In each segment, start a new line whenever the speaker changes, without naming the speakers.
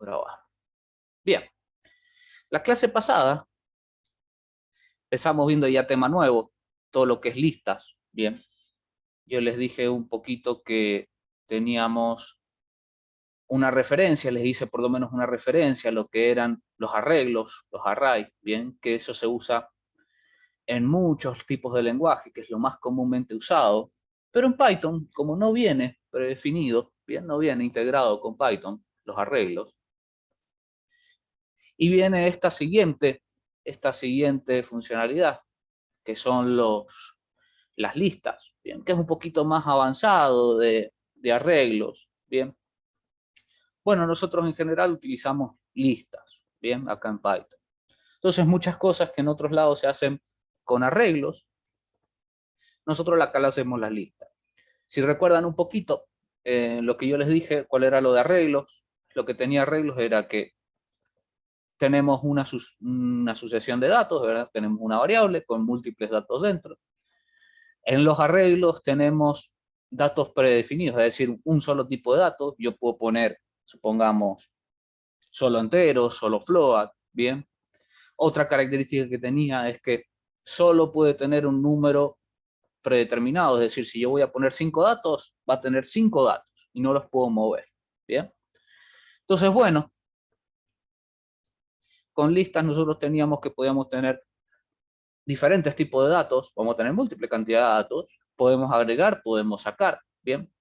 por abajo. Bien, la clase pasada empezamos viendo ya tema nuevo, todo lo que es listas. Bien, yo les dije un poquito que teníamos una referencia, les hice por lo menos una referencia a lo que eran los arreglos, los arrays, bien, que eso se usa en muchos tipos de lenguaje, que es lo más comúnmente usado, pero en Python, como no viene predefinido, bien, no viene integrado con Python, los arreglos, y viene esta siguiente funcionalidad, que son las listas, bien, que es un poquito más avanzado de arreglos, bien. Bueno, nosotros en general utilizamos listas, bien, acá en Python. Entonces, muchas cosas que en otros lados se hacen con arreglos, nosotros acá le hacemos las listas. Si recuerdan un poquito lo que yo les dije, cuál era lo de arreglos, lo que tenía arreglos era que tenemos una asociación de datos, ¿verdad? Tenemos una variable con múltiples datos dentro. En los arreglos tenemos datos predefinidos, es decir, un solo tipo de datos. Yo puedo poner, supongamos, solo enteros, solo float, ¿bien? Otra característica que tenía es que solo puede tener un número predeterminado, es decir, si yo voy a poner 5 datos, va a tener 5 datos y no los puedo mover, ¿bien? Entonces, bueno, con listas nosotros teníamos que podíamos tener diferentes tipos de datos, vamos a tener múltiple cantidad de datos, podemos agregar, podemos sacar, ¿bien?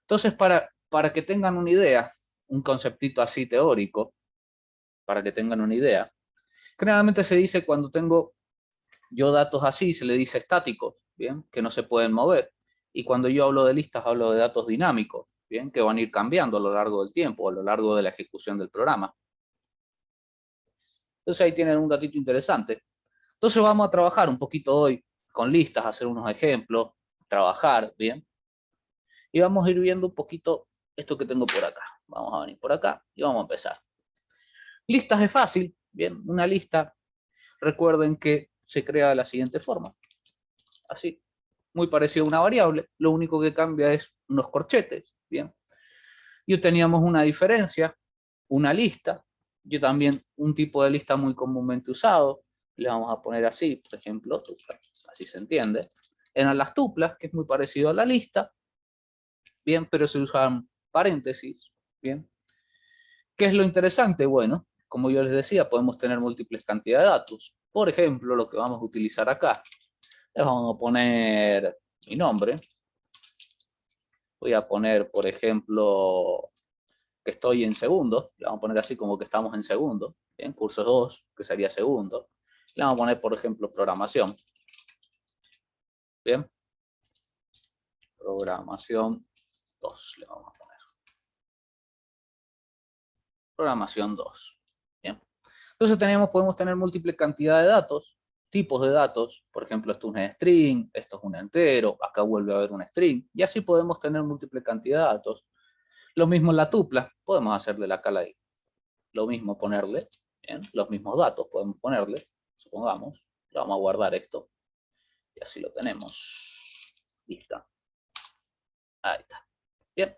Entonces, para que tengan una idea, un conceptito así teórico, para que tengan una idea, generalmente se dice cuando tengo yo datos así, se le dice estáticos, ¿bien? Que no se pueden mover. Y cuando yo hablo de listas, hablo de datos dinámicos, ¿bien? Que van a ir cambiando a lo largo del tiempo, a lo largo de la ejecución del programa. Entonces ahí tienen un datito interesante. Entonces vamos a trabajar un poquito hoy con listas, hacer unos ejemplos, trabajar, ¿bien? Y vamos a ir viendo un poquito esto que tengo por acá. Vamos a venir por acá y vamos a empezar. Listas es fácil, ¿bien? Una lista, recuerden que se crea de la siguiente forma. Así, muy parecido a una variable, lo único que cambia es unos corchetes, ¿bien? Yo teníamos una diferencia, una lista, yo también un tipo de lista muy comúnmente usado, le vamos a poner así, por ejemplo, así se entiende. Eran las tuplas, que es muy parecido a la lista, bien, pero se usan paréntesis, bien. ¿Qué es lo interesante? Bueno, como yo les decía, podemos tener múltiples cantidades de datos. Por ejemplo, lo que vamos a utilizar acá, les vamos a poner mi nombre. Voy a poner, por ejemplo, que estoy en segundo. Le vamos a poner así como que estamos en segundo. Bien, curso 2, que sería segundo. Le vamos a poner, por ejemplo, programación. Bien. Programación 2 le vamos a poner. Programación 2. Bien. Entonces podemos tener múltiple cantidad de datos, tipos de datos. Por ejemplo, esto es un string, esto es un entero, acá vuelve a haber un string. Y así podemos tener múltiple cantidad de datos. Lo mismo en la tupla, podemos hacerle la cala ahí. Lo mismo ponerle, bien, los mismos datos podemos ponerle, supongamos, le vamos a guardar esto, y así lo tenemos. Listo. Ahí está. Bien.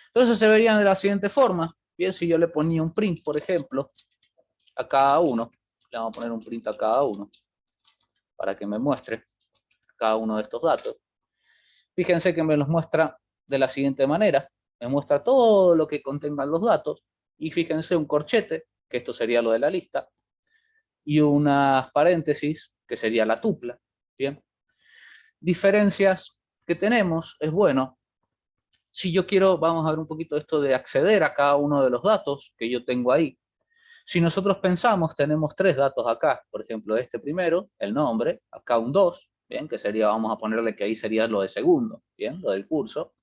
Entonces se verían de la siguiente forma. Bien, si yo le ponía un print, por ejemplo, a cada uno, le vamos a poner un print a cada uno, para que me muestre cada uno de estos datos. Fíjense que me los muestra de la siguiente manera. Me muestra todo lo que contengan los datos, y fíjense un corchete, que esto sería lo de la lista, y unas paréntesis, que sería la tupla. Bien. Diferencias que tenemos es, bueno, si yo quiero, vamos a ver un poquito esto de acceder a cada uno de los datos que yo tengo ahí. Si nosotros pensamos, tenemos 3 datos acá, por ejemplo, este primero, el nombre, acá un 2, bien, que sería, vamos a ponerle que ahí sería lo de segundo, bien, lo del curso,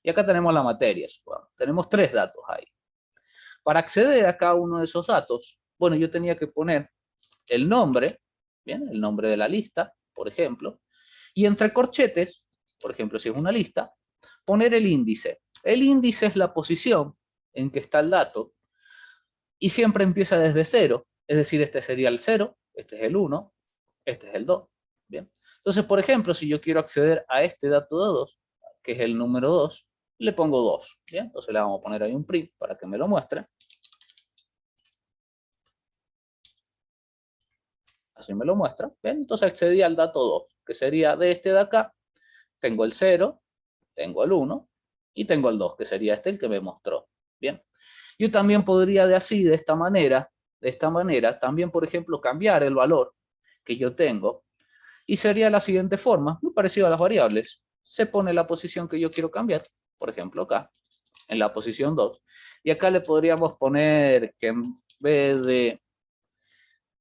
y acá tenemos la materia, supongamos. Tenemos 3 datos ahí. Para acceder a cada uno de esos datos, bueno, yo tenía que poner el nombre, bien, el nombre de la lista, por ejemplo, y entre corchetes, por ejemplo, si es una lista, poner el índice. El índice es la posición en que está el dato y siempre empieza desde 0, es decir, este sería el 0, este es el 1, este es el 2. Bien. Entonces, por ejemplo, si yo quiero acceder a este dato de 2, que es el número 2, le pongo 2. Bien. Entonces le vamos a poner ahí un print para que me lo muestre. Así me lo muestra. ¿Ven? Entonces accedí al dato 2, que sería de este de acá. Tengo el 0, tengo el 1 y tengo el 2, que sería este el que me mostró. Bien. Yo también podría de esta manera, también, por ejemplo, cambiar el valor que yo tengo. Y sería la siguiente forma, muy parecido a las variables. Se pone la posición que yo quiero cambiar, por ejemplo acá, en la posición 2. Y acá le podríamos poner que en vez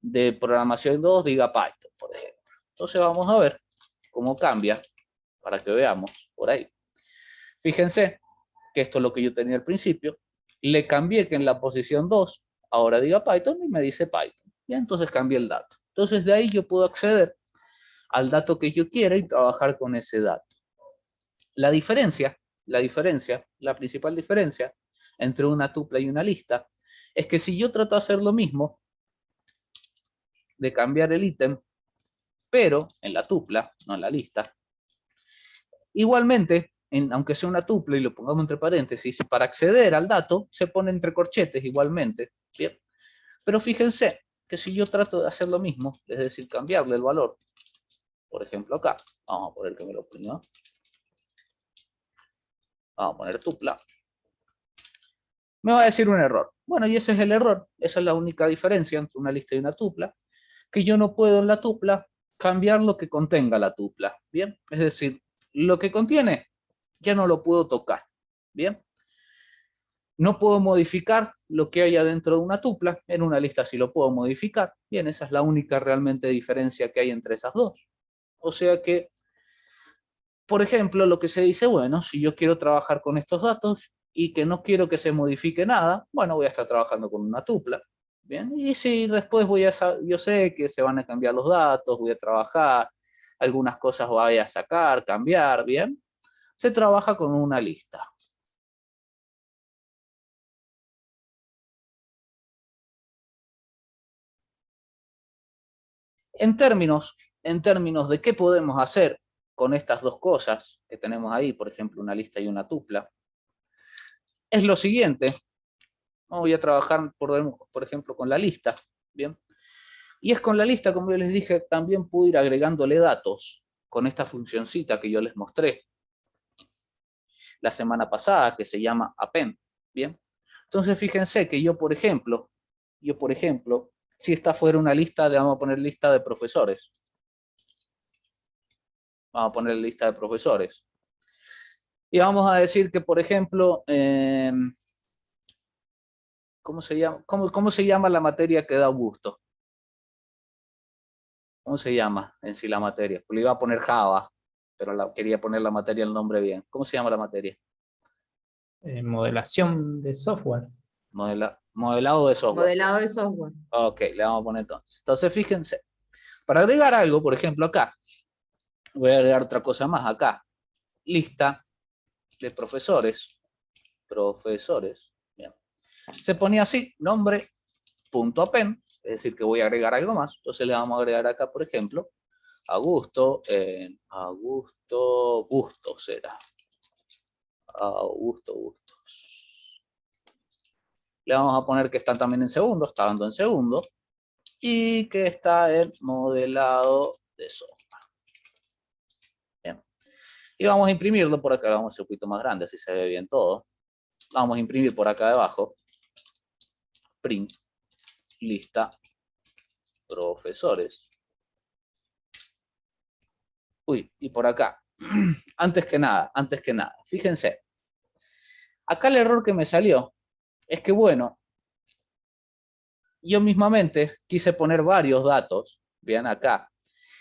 de programación 2 diga Python, por ejemplo. Entonces vamos a ver cómo cambia, para que veamos por ahí. Fíjense que esto es lo que yo tenía al principio. Le cambié que en la posición 2 ahora diga Python y me dice Python. Y entonces cambié el dato. Entonces de ahí yo puedo acceder al dato que yo quiera y trabajar con ese dato. La principal diferencia entre una tupla y una lista es que si yo trato de hacer lo mismo, de cambiar el ítem, pero en la tupla, no en la lista, igualmente, aunque sea una tupla y lo pongamos entre paréntesis, para acceder al dato se pone entre corchetes igualmente, ¿bien? Pero fíjense que si yo trato de hacer lo mismo, es decir, cambiarle el valor, por ejemplo acá, vamos a poner que me lo ponga, vamos a poner tupla, me va a decir un error. Bueno, y ese es el error, esa es la única diferencia entre una lista y una tupla, que yo no puedo en la tupla cambiar lo que contenga la tupla, ¿bien? Es decir, lo que contiene ya no lo puedo tocar, ¿bien? No puedo modificar lo que haya dentro de una tupla, en una lista sí lo puedo modificar, bien, esa es la única realmente diferencia que hay entre esas dos. O sea que, por ejemplo, lo que se dice, bueno, si yo quiero trabajar con estos datos y que no quiero que se modifique nada, bueno, voy a estar trabajando con una tupla, bien, y si después yo sé que se van a cambiar los datos, voy a trabajar, algunas cosas voy a sacar, cambiar, bien, se trabaja con una lista. En términos de qué podemos hacer con estas dos cosas que tenemos ahí, por ejemplo, una lista y una tupla, es lo siguiente. Voy a trabajar, por ejemplo, con la lista, ¿bien? Y es con la lista, como yo les dije, también puedo ir agregándole datos con esta funcioncita que yo les mostré la semana pasada, que se llama append, ¿bien? Entonces, fíjense que yo, por ejemplo, si esta fuera una lista, le vamos a poner lista de profesores. Vamos a poner lista de profesores. Y vamos a decir que, por ejemplo, ¿cómo se llama la materia que da Augusto? ¿Cómo se llama en sí la materia? Pues le iba a poner Java, pero quería poner la materia el nombre bien. ¿Cómo se llama la materia?
Modelación de software.
Modelado de software.
Modelado de software.
Ok, le vamos a poner entonces. Entonces, fíjense, para agregar algo, por ejemplo, acá, voy a agregar otra cosa más acá. Lista de profesores. Profesores. Bien. Se ponía así, nombre, punto append, es decir, que voy a agregar algo más. Entonces le vamos a agregar acá, por ejemplo, Augusto, Gusto será. Augusto. Le vamos a poner que están también en segundo, está dando en segundo, y que está en modelado de software. Bien. Y vamos a imprimirlo por acá, vamos a hacer un poquito más grande, así se ve bien todo. Vamos a imprimir por acá debajo, print, lista, profesores. Uy, y por acá, antes que nada, fíjense, acá el error que me salió es que, bueno, yo mismamente quise poner varios datos, bien acá,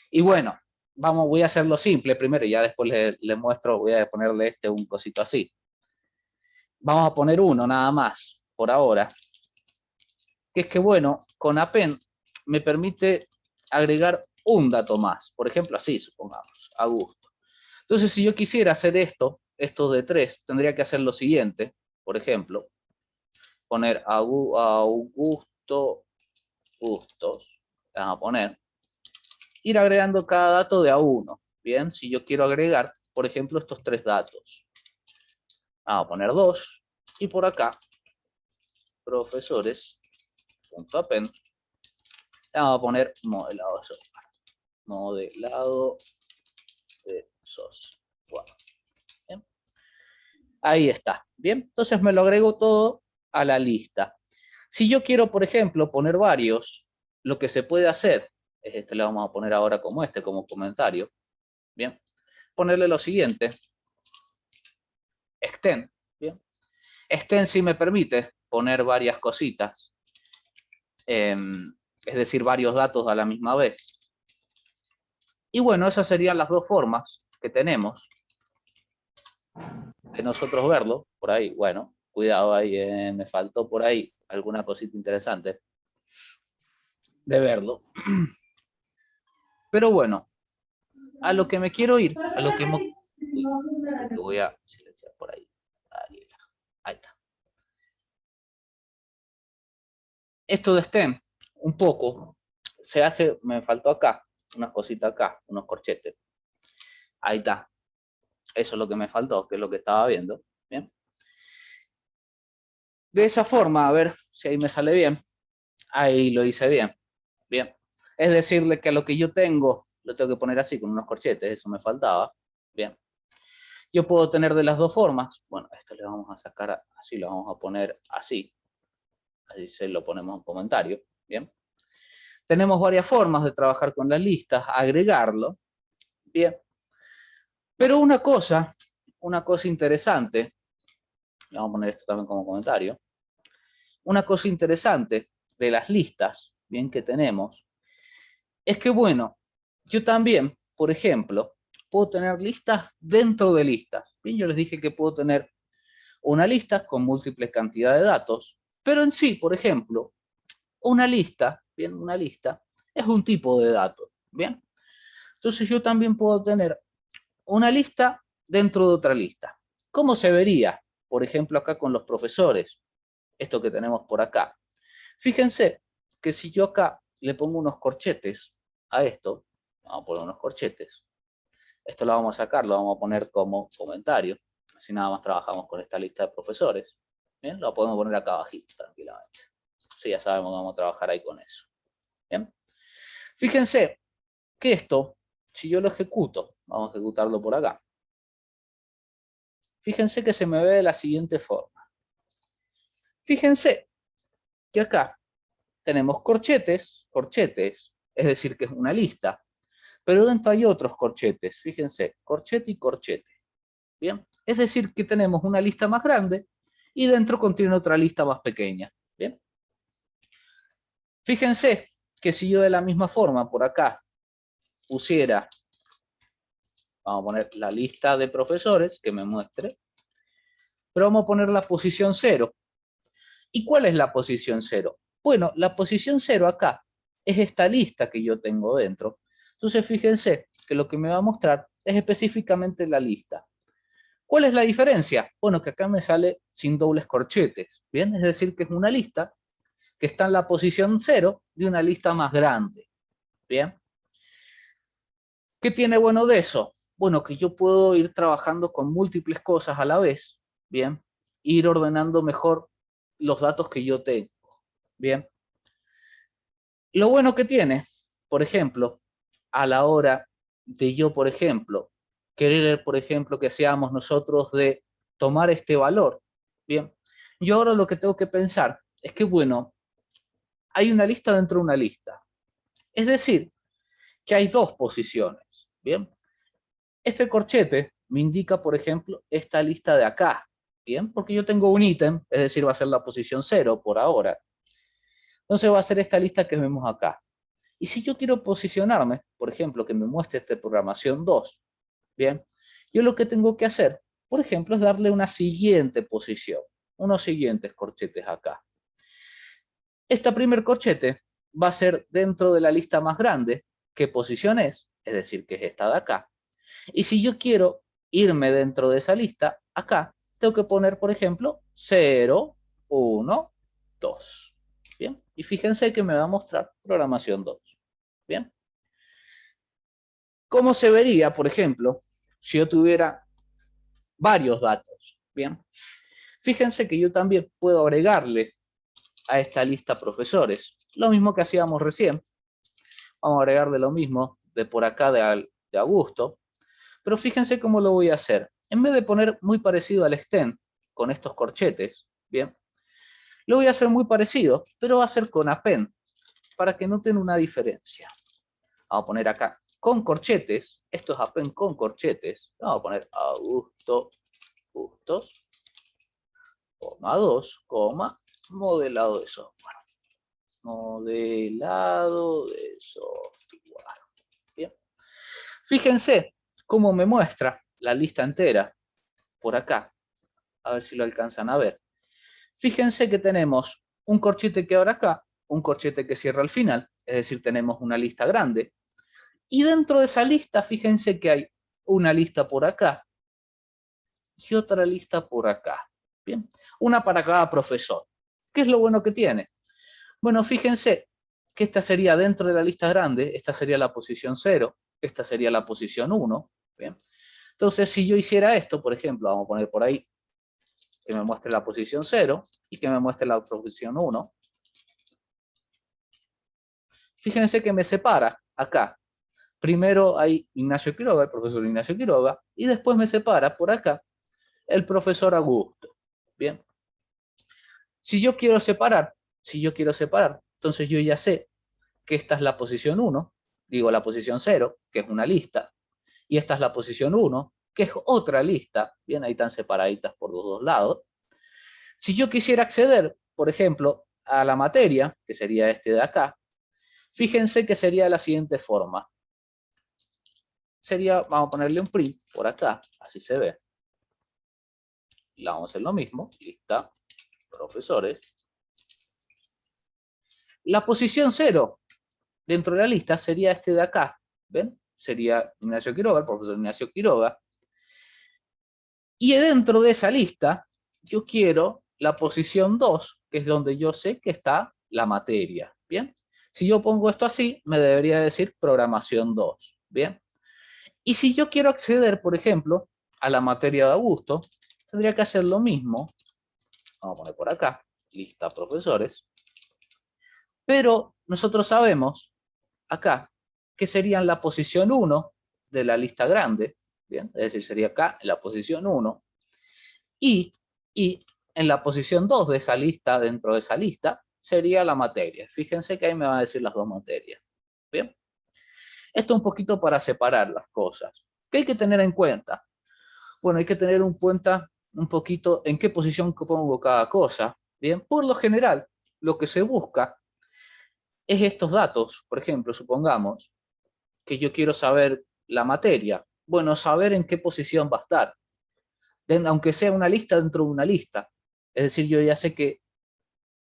y bueno, voy a hacerlo simple primero y ya después les muestro, voy a ponerle un cosito así. Vamos a poner uno nada más, por ahora, que es que, bueno, con append me permite agregar un dato más, por ejemplo, así, supongamos, Augusto. Entonces, si yo quisiera hacer esto de 3, tendría que hacer lo siguiente, por ejemplo, poner Augusto, Gustos, vamos a poner, ir agregando cada dato de a uno, bien, si yo quiero agregar, por ejemplo, estos 3 datos, vamos a poner 2, y por acá, profesores.append, Le vamos a poner modelado de software. Modelado de software. Bien. Ahí está. Bien, entonces me lo agrego todo a la lista. Si yo quiero, por ejemplo, poner varios, lo que se puede hacer es este, le vamos a poner ahora como este, como comentario. Bien, ponerle lo siguiente. Extend. Bien. Extend sí me permite poner varias cositas. Es decir, varios datos a la misma vez. Y bueno, esas serían las dos formas que tenemos de nosotros verlo. Por ahí, bueno, cuidado ahí, me faltó por ahí alguna cosita interesante de verlo. Pero bueno, a lo que me quiero ir, a lo que voy a silenciar por ahí. Ahí está. Esto de STEM, un poco, se hace, me faltó acá, unas cositas acá, unos corchetes. Ahí está. Eso es lo que me faltó, que es lo que estaba viendo. Bien. De esa forma, a ver si ahí me sale bien. Ahí lo hice bien. Bien. Es decirle que a lo que yo tengo, lo tengo que poner así, con unos corchetes, eso me faltaba. Bien. Yo puedo tener de las dos formas. Bueno, esto le vamos a sacar así, lo vamos a poner así. Así se lo ponemos en comentario. Bien. Tenemos varias formas de trabajar con las listas, agregarlo. Bien. Pero una cosa interesante, vamos a poner esto también como comentario. Una cosa interesante de las listas, bien, que tenemos, es que, bueno, yo también, por ejemplo, puedo tener listas dentro de listas. Bien, yo les dije que puedo tener una lista con múltiples cantidades de datos, pero en sí, por ejemplo, una lista, bien, una lista es un tipo de datos, bien. Entonces yo también puedo tener una lista dentro de otra lista. ¿Cómo se vería? Por ejemplo, acá con los profesores, esto que tenemos por acá. Fíjense que si yo acá le pongo unos corchetes a esto, vamos a poner unos corchetes, esto lo vamos a sacar, lo vamos a poner como comentario, así nada más trabajamos con esta lista de profesores. Bien, lo podemos poner acá abajito tranquilamente. Sí, ya sabemos que vamos a trabajar ahí con eso. Bien. Fíjense que esto, si yo lo ejecuto, vamos a ejecutarlo por acá. Fíjense que se me ve de la siguiente forma. Fíjense que acá tenemos corchetes, es decir, que es una lista, pero dentro hay otros corchetes, fíjense, corchete y corchete. Bien, es decir, que tenemos una lista más grande y dentro contiene otra lista más pequeña. Bien, fíjense que si yo de la misma forma por acá pusiera, vamos a poner la lista de profesores que me muestre, pero vamos a poner la posición 0. ¿Y cuál es la posición 0? Bueno, la posición 0 acá es esta lista que yo tengo dentro. Entonces, fíjense que lo que me va a mostrar es específicamente la lista. ¿Cuál es la diferencia? Bueno, que acá me sale sin dobles corchetes, ¿bien? Es decir, que es una lista que está en la posición 0 de una lista más grande, ¿bien? ¿Qué tiene bueno de eso? Bueno, que yo puedo ir trabajando con múltiples cosas a la vez, ¿bien? Ir ordenando mejor los datos que yo tengo, ¿bien? Lo bueno que tiene, por ejemplo, a la hora de yo, por ejemplo, querer, por ejemplo, que seamos nosotros de tomar este valor, ¿bien? Yo ahora lo que tengo que pensar es que, bueno, hay una lista dentro de una lista. Es decir, que hay dos posiciones, ¿bien? Este corchete me indica, por ejemplo, esta lista de acá, ¿bien? Porque yo tengo un ítem, es decir, va a ser la posición 0 por ahora. Entonces va a ser esta lista que vemos acá. Y si yo quiero posicionarme, por ejemplo, que me muestre esta programación 2, ¿bien? Yo lo que tengo que hacer, por ejemplo, es darle una siguiente posición, unos siguientes corchetes acá. Este primer corchete va a ser dentro de la lista más grande. ¿Qué posición es? Es decir, que es esta de acá. Y si yo quiero irme dentro de esa lista, acá tengo que poner, por ejemplo, 0, 1, 2. ¿Bien? Y fíjense que me va a mostrar programación 2. ¿Bien? ¿Cómo se vería, por ejemplo, si yo tuviera varios datos? Bien. Fíjense que yo también puedo agregarle a esta lista profesores. Lo mismo que hacíamos recién. Vamos a agregarle lo mismo de por acá de Augusto. Pero fíjense cómo lo voy a hacer. En vez de poner muy parecido al extend con estos corchetes, ¿bien? Lo voy a hacer muy parecido, pero va a ser con append, para que noten una diferencia. Vamos a poner acá con corchetes, esto es append con corchetes. Vamos a poner Augusto, Bustos, coma 2, coma, modelado de software. Modelado de software. Bien. Fíjense cómo me muestra la lista entera por acá. A ver si lo alcanzan a ver. Fíjense que tenemos un corchete que abre acá, un corchete que cierra al final, es decir, tenemos una lista grande. Y dentro de esa lista, fíjense que hay una lista por acá y otra lista por acá. Bien, una para cada profesor. ¿Qué es lo bueno que tiene? Bueno, fíjense que esta sería dentro de la lista grande, esta sería la posición 0, esta sería la posición 1. Bien. Entonces, si yo hiciera esto, por ejemplo, vamos a poner por ahí que me muestre la posición 0 y que me muestre la posición 1. Fíjense que me separa acá. Primero hay Ignacio Quiroga, el profesor Ignacio Quiroga, y después me separa por acá el profesor Augusto. Bien. Si yo quiero separar, entonces yo ya sé que esta es la posición 1, digo la posición 0, que es una lista, y esta es la posición 1, que es otra lista. Bien, ahí están separaditas por los dos lados. Si yo quisiera acceder, por ejemplo, a la materia, que sería este de acá, fíjense que sería de la siguiente forma. Sería, vamos a ponerle un print por acá, así se ve. Y vamos a hacer lo mismo, lista, profesores. La posición 0 dentro de la lista sería este de acá, ¿ven? Sería Ignacio Quiroga, el profesor Ignacio Quiroga. Y dentro de esa lista, yo quiero la posición 2, que es donde yo sé que está la materia, ¿bien? Si yo pongo esto así, me debería decir programación 2, ¿bien? Y si yo quiero acceder, por ejemplo, a la materia de Augusto, tendría que hacer lo mismo. Vamos a poner por acá, lista profesores. Pero nosotros sabemos, acá, que serían la posición 1 de la lista grande, ¿bien? Es decir, sería acá, en la posición 1. Y en la posición 2 de esa lista, dentro de esa lista, sería la materia. Fíjense que ahí me va a decir las dos materias. ¿Bien? Esto un poquito para separar las cosas. ¿Qué hay que tener en cuenta? Bueno, hay que tener en cuenta un poquito en qué posición pongo cada cosa. Bien, por lo general, lo que se busca es estos datos. Por ejemplo, supongamos que yo quiero saber la materia. Bueno, saber en qué posición va a estar. Aunque sea una lista dentro de una lista. Es decir, yo ya sé que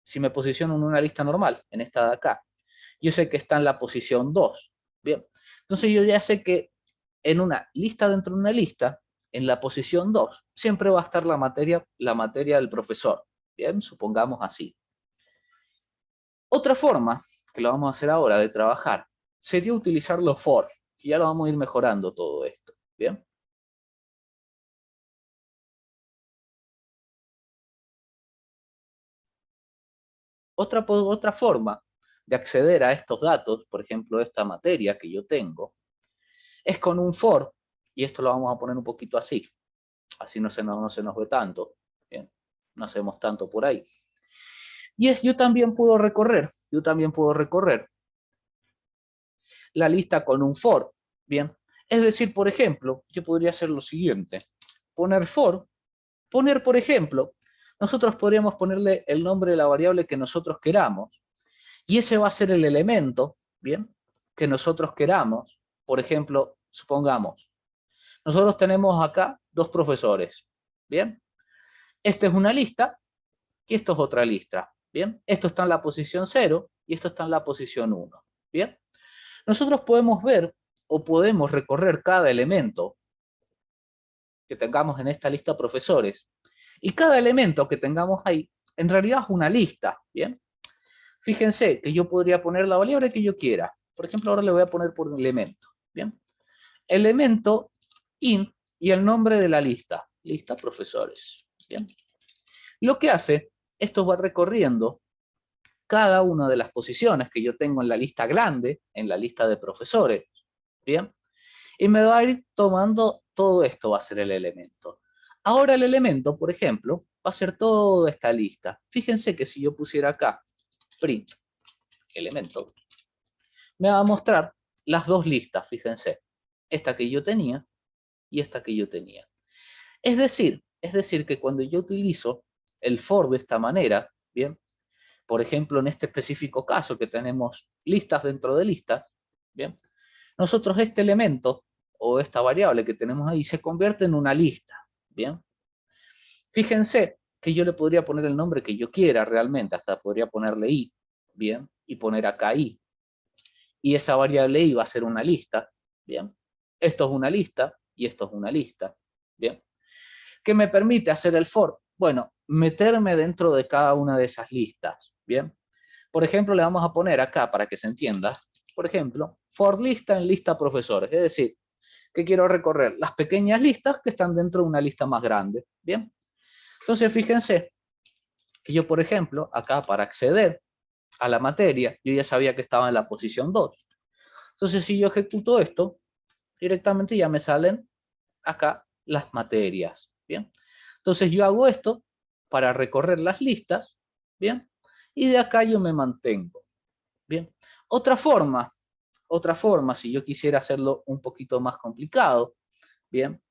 si me posiciono en una lista normal, en esta de acá, yo sé que está en la posición 2. Bien, entonces yo ya sé que en una lista dentro de una lista, en la posición 2, siempre va a estar la materia del profesor. Bien, supongamos así. Otra forma, que lo vamos a hacer ahora, de trabajar, sería utilizar los for. Y ya lo vamos a ir mejorando todo esto. Bien. Otra forma de acceder a estos datos, por ejemplo, esta materia que yo tengo, es con un for, y esto lo vamos a poner un poquito así no se nos ve tanto, bien, no hacemos tanto por ahí. Y yo también puedo recorrer la lista con un for, bien. Es decir, por ejemplo, yo podría hacer lo siguiente, poner for, poner, por ejemplo, nosotros podríamos ponerle el nombre de la variable que nosotros queramos, y ese va a ser el elemento, bien, que nosotros queramos. Por ejemplo, supongamos, nosotros tenemos acá dos profesores, bien. Esta es una lista y esto es otra lista, bien. Esto está en la posición 0 y esto está en la posición 1, bien. Nosotros podemos ver o podemos recorrer cada elemento que tengamos en esta lista profesores. Y cada elemento que tengamos ahí, en realidad es una lista, bien. Fíjense que yo podría poner la variable que yo quiera. Por ejemplo, ahora le voy a poner por un elemento, bien. Elemento int y el nombre de la lista, lista profesores, bien. Lo que hace, esto va recorriendo cada una de las posiciones que yo tengo en la lista grande, en la lista de profesores, ¿bien? Y me va a ir tomando todo esto, va a ser el elemento. Ahora el elemento, por ejemplo, va a ser toda esta lista. Fíjense que si yo pusiera acá print elemento, me va a mostrar las dos listas, fíjense. Esta que yo tenía y esta que yo tenía. Es decir que cuando yo utilizo el for de esta manera, ¿bien? Por ejemplo, en este específico caso que tenemos listas dentro de listas, ¿bien? Nosotros este elemento o esta variable que tenemos ahí se convierte en una lista, ¿bien? Fíjense que yo le podría poner el nombre que yo quiera realmente, hasta podría ponerle i, ¿bien? Y poner acá i. Y esa variable i va a ser una lista, ¿bien? Esto es una lista y esto es una lista, ¿bien? ¿Qué me permite hacer el for? Bueno, meterme dentro de cada una de esas listas, ¿bien? Por ejemplo, le vamos a poner acá, para que se entienda, por ejemplo, for lista en lista profesores, es decir, que quiero recorrer las pequeñas listas que están dentro de una lista más grande, ¿bien? Entonces, fíjense que yo, por ejemplo, acá para acceder a la materia, yo ya sabía que estaba en la posición 2. Entonces, si yo ejecuto esto, directamente ya me salen acá las materias, ¿bien? Entonces, yo hago esto para recorrer las listas, ¿bien? Y de acá yo me mantengo, ¿bien? Otra forma, si yo quisiera hacerlo un poquito más complicado, ¿bien?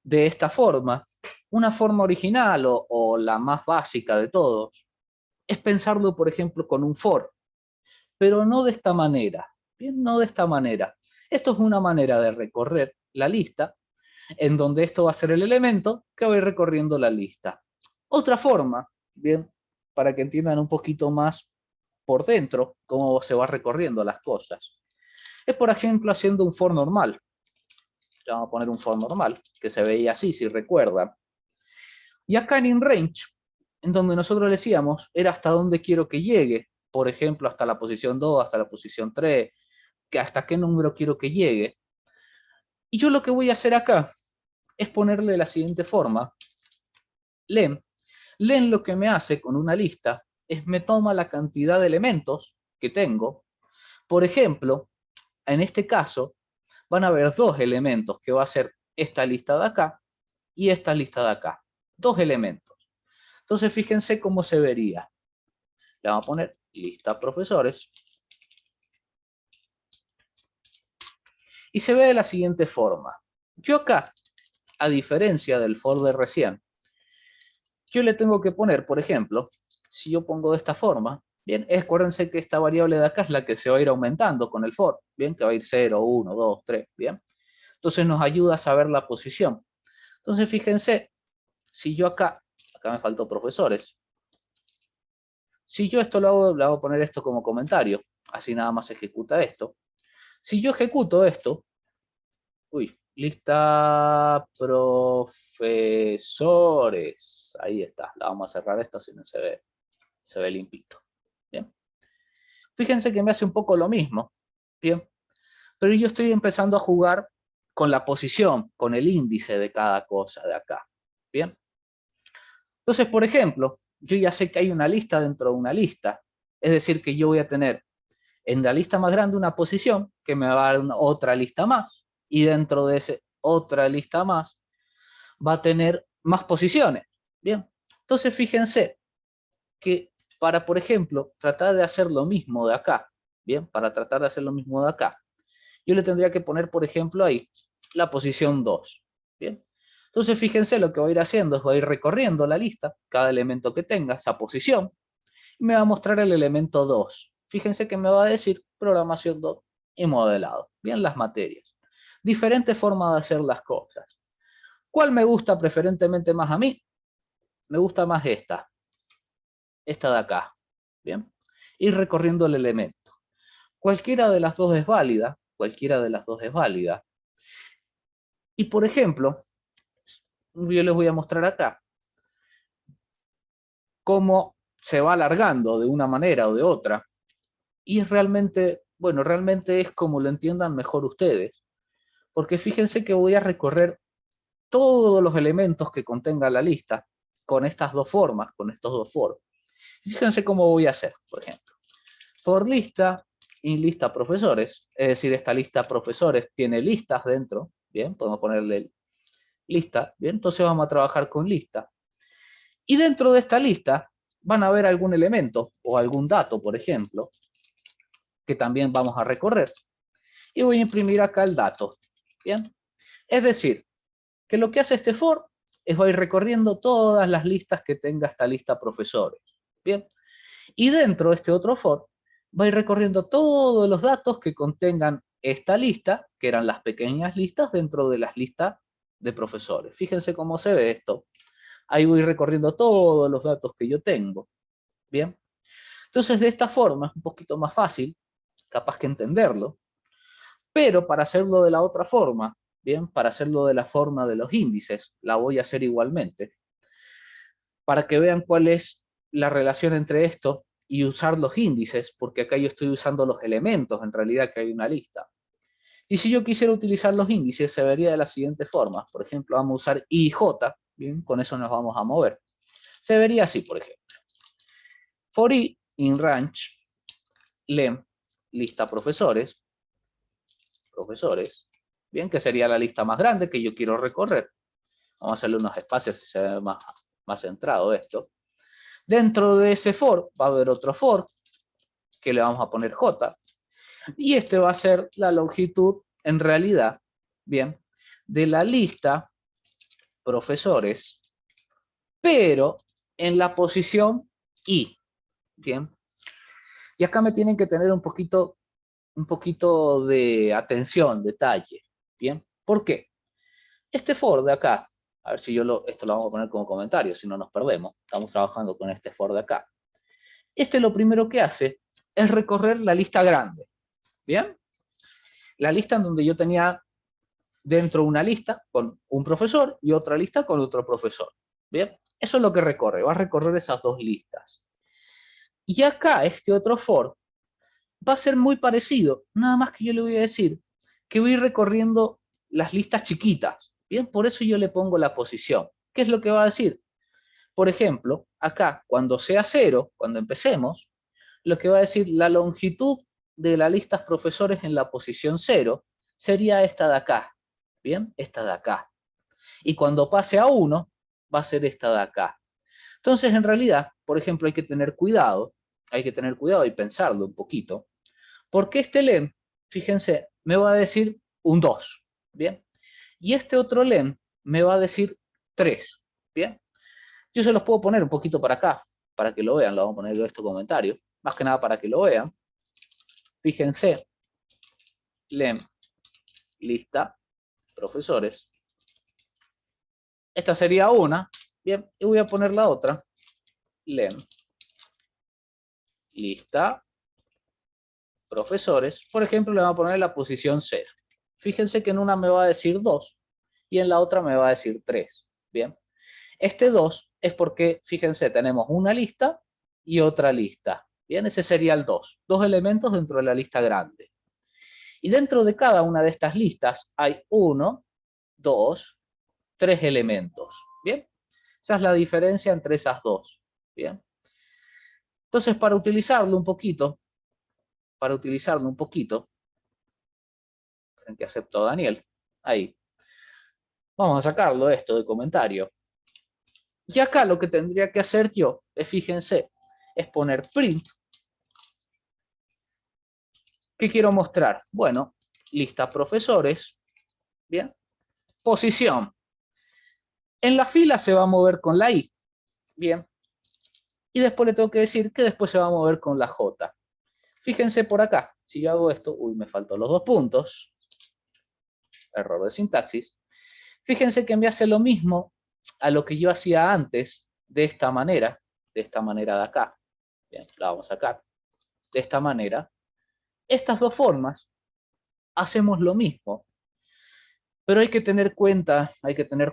De esta forma, una forma original o la más básica de todos, es pensarlo, por ejemplo, con un for, pero no de esta manera, ¿bien? No de esta manera. Esto es una manera de recorrer la lista, en donde esto va a ser el elemento que va a ir recorriendo la lista. Otra forma, ¿bien? Para que entiendan un poquito más por dentro cómo se va recorriendo las cosas. Es, por ejemplo, haciendo un for normal. Le vamos a poner un for normal, que se veía así, si recuerdan. Y acá en InRange, en donde nosotros le decíamos, era hasta dónde quiero que llegue. Por ejemplo, hasta la posición 2, hasta la posición 3, que hasta qué número quiero que llegue. Y yo lo que voy a hacer acá es ponerle la siguiente forma. Len. Len lo que me hace con una lista es me toma la cantidad de elementos que tengo. Por ejemplo, en este caso, van a haber dos elementos, que va a ser esta lista de acá y esta lista de acá. Dos elementos. Entonces, fíjense cómo se vería. Le vamos a poner lista profesores. Y se ve de la siguiente forma. Yo acá, a diferencia del for de recién, yo le tengo que poner, por ejemplo, si yo pongo de esta forma, bien, acuérdense que esta variable de acá es la que se va a ir aumentando con el for, bien, que va a ir 0, 1, 2, 3, bien. Entonces nos ayuda a saber la posición. Entonces fíjense, si yo acá me faltó profesores, si yo esto lo hago, le hago poner esto como comentario, así nada más ejecuta esto. Si yo ejecuto esto, uy, lista profesores, ahí está, la vamos a cerrar esto si no se ve limpito. Bien. Fíjense que me hace un poco lo mismo, bien, pero yo estoy empezando a jugar con la posición, con el índice de cada cosa de acá, bien. Entonces, por ejemplo, yo ya sé que hay una lista dentro de una lista, es decir, que yo voy a tener en la lista más grande una posición que me va a dar otra lista más, y dentro de esa otra lista más va a tener más posiciones, bien. Entonces, fíjense que para, por ejemplo, tratar de hacer lo mismo de acá, bien, para tratar de hacer lo mismo de acá, yo le tendría que poner, por ejemplo, ahí, la posición 2, bien. Entonces, fíjense, lo que voy a ir haciendo es voy a ir recorriendo la lista, cada elemento que tenga esa posición, y me va a mostrar el elemento 2. Fíjense que me va a decir programación 2 y modelado, bien, las materias. Diferentes formas de hacer las cosas. ¿Cuál me gusta preferentemente más a mí? Me gusta más esta de acá, ¿bien? Ir recorriendo el elemento. Cualquiera de las dos es válida, cualquiera de las dos es válida. Y por ejemplo, yo les voy a mostrar acá cómo se va alargando de una manera o de otra. Y es realmente, bueno, realmente es como lo entiendan mejor ustedes. Porque fíjense que voy a recorrer todos los elementos que contenga la lista con estas dos formas, con estos dos for. Fíjense cómo voy a hacer, por ejemplo. For lista, in lista profesores, es decir, esta lista profesores tiene listas dentro, bien, podemos ponerle lista, bien, entonces vamos a trabajar con lista. Y dentro de esta lista van a haber algún elemento o algún dato, por ejemplo, que también vamos a recorrer. Y voy a imprimir acá el dato, bien. Es decir, que lo que hace este for es va a ir recorriendo todas las listas que tenga esta lista profesores, bien. Y dentro de este otro for va a ir recorriendo todos los datos que contengan esta lista, que eran las pequeñas listas dentro de las listas de profesores. Fíjense cómo se ve esto. Ahí voy recorriendo todos los datos que yo tengo. Bien. Entonces, de esta forma es un poquito más fácil, capaz que entenderlo, pero para hacerlo de la otra forma, bien, para hacerlo de la forma de los índices, la voy a hacer igualmente, para que vean cuál es la relación entre esto y usar los índices, porque acá yo estoy usando los elementos, en realidad que hay una lista. Y si yo quisiera utilizar los índices, se vería de la siguiente forma. Por ejemplo, vamos a usar I y J, bien, con eso nos vamos a mover. Se vería así, por ejemplo. For I in range, lem, lista profesores, bien, que sería la lista más grande que yo quiero recorrer. Vamos a hacerle unos espacios si se ve más centrado esto. Dentro de ese for va a haber otro for, que le vamos a poner J, y este va a ser la longitud, en realidad, bien, de la lista profesores, pero en la posición I, bien. Y acá me tienen que tener un poquito de atención, detalle, bien. ¿Por qué? Este for de acá, a ver si esto lo vamos a poner como comentario, si no nos perdemos, estamos trabajando con este for de acá. Este lo primero que hace es recorrer la lista grande, ¿bien? La lista en donde yo tenía dentro una lista con un profesor y otra lista con otro profesor, ¿bien? Eso es lo que recorre, va a recorrer esas dos listas. Y acá este otro for va a ser muy parecido, nada más que yo le voy a decir que voy recorriendo las listas chiquitas, ¿bien? Por eso yo le pongo la posición. ¿Qué es lo que va a decir? Por ejemplo, acá, cuando sea 0, cuando empecemos, lo que va a decir la longitud de las listas profesores en la posición 0 sería esta de acá, ¿bien? Esta de acá. Y cuando pase a 1, va a ser esta de acá. Entonces, en realidad, por ejemplo, hay que tener cuidado y pensarlo un poquito, porque este len, fíjense, me va a decir un 2, ¿bien? Y este otro len me va a decir 3, ¿bien? Yo se los puedo poner un poquito para acá, para que lo vean, lo vamos a poner en estos comentarios, más que nada para que lo vean. Fíjense, len, lista, profesores. Esta sería una, bien, y voy a poner la otra, len, lista, profesores. Por ejemplo, le vamos a poner la posición 0. Fíjense que en una me va a decir 2 y en la otra me va a decir 3, bien. Este 2 es porque, fíjense, tenemos una lista y otra lista. Bien, ese sería el 2. Dos elementos dentro de la lista grande. Y dentro de cada una de estas listas hay 1, 2, 3 elementos. Bien, esa es la diferencia entre esas dos. Bien. Entonces, para utilizarlo un poquito, en que acepto a Daniel, ahí, vamos a sacarlo esto de comentario. Y acá lo que tendría que hacer yo, fíjense, es poner print. ¿Qué quiero mostrar? Bueno, lista profesores, bien, posición. En la fila se va a mover con la I, bien, y después le tengo que decir que después se va a mover con la J. Fíjense por acá, si yo hago esto, uy, me faltan los dos puntos, error de sintaxis. Fíjense que me hace lo mismo a lo que yo hacía antes, de esta manera de acá. Bien, la vamos a sacar. De esta manera. Estas dos formas hacemos lo mismo, pero hay que tener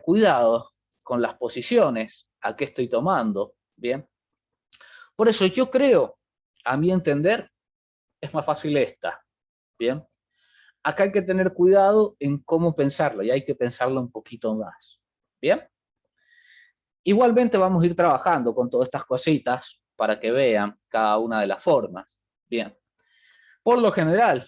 cuidado con las posiciones a qué estoy tomando, ¿bien? Por eso yo creo, a mi entender, es más fácil esta, ¿bien? Acá hay que tener cuidado en cómo pensarlo y hay que pensarlo un poquito más, ¿bien? Igualmente vamos a ir trabajando con todas estas cositas para que vean cada una de las formas. Bien. Por lo general,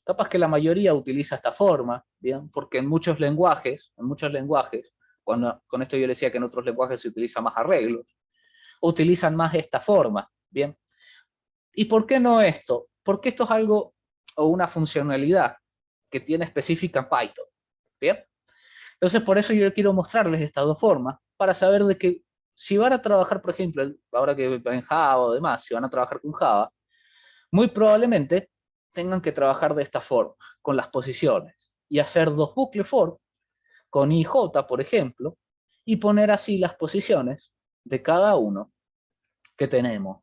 capaz que la mayoría utiliza esta forma, bien, porque en muchos lenguajes, con esto yo le decía que en otros lenguajes se utiliza más arreglos, utilizan más esta forma, bien. ¿Y por qué no esto? Porque esto es algo o una funcionalidad que tiene específica en Python, bien. Entonces, por eso yo quiero mostrarles estas dos formas, para saber de que si van a trabajar, por ejemplo, ahora que en Java o demás, si van a trabajar con Java, muy probablemente tengan que trabajar de esta forma, con las posiciones, y hacer dos bucles for con IJ, por ejemplo, y poner así las posiciones de cada uno que tenemos.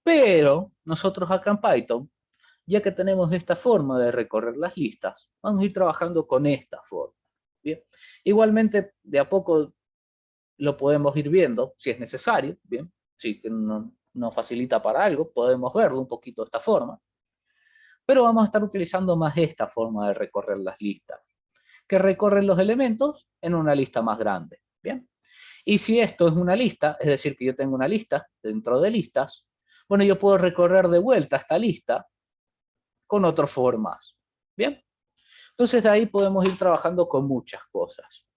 Pero nosotros acá en Python, ya que tenemos esta forma de recorrer las listas, vamos a ir trabajando con esta forma. Bien. Igualmente, de a poco lo podemos ir viendo, si es necesario, bien, si nos facilita para algo, podemos verlo un poquito de esta forma, pero vamos a estar utilizando más esta forma de recorrer las listas, que recorren los elementos en una lista más grande, bien. Y si esto es una lista, es decir, que yo tengo una lista dentro de listas, bueno, yo puedo recorrer de vuelta esta lista con otro for más, bien. Entonces de ahí podemos ir trabajando con muchas cosas.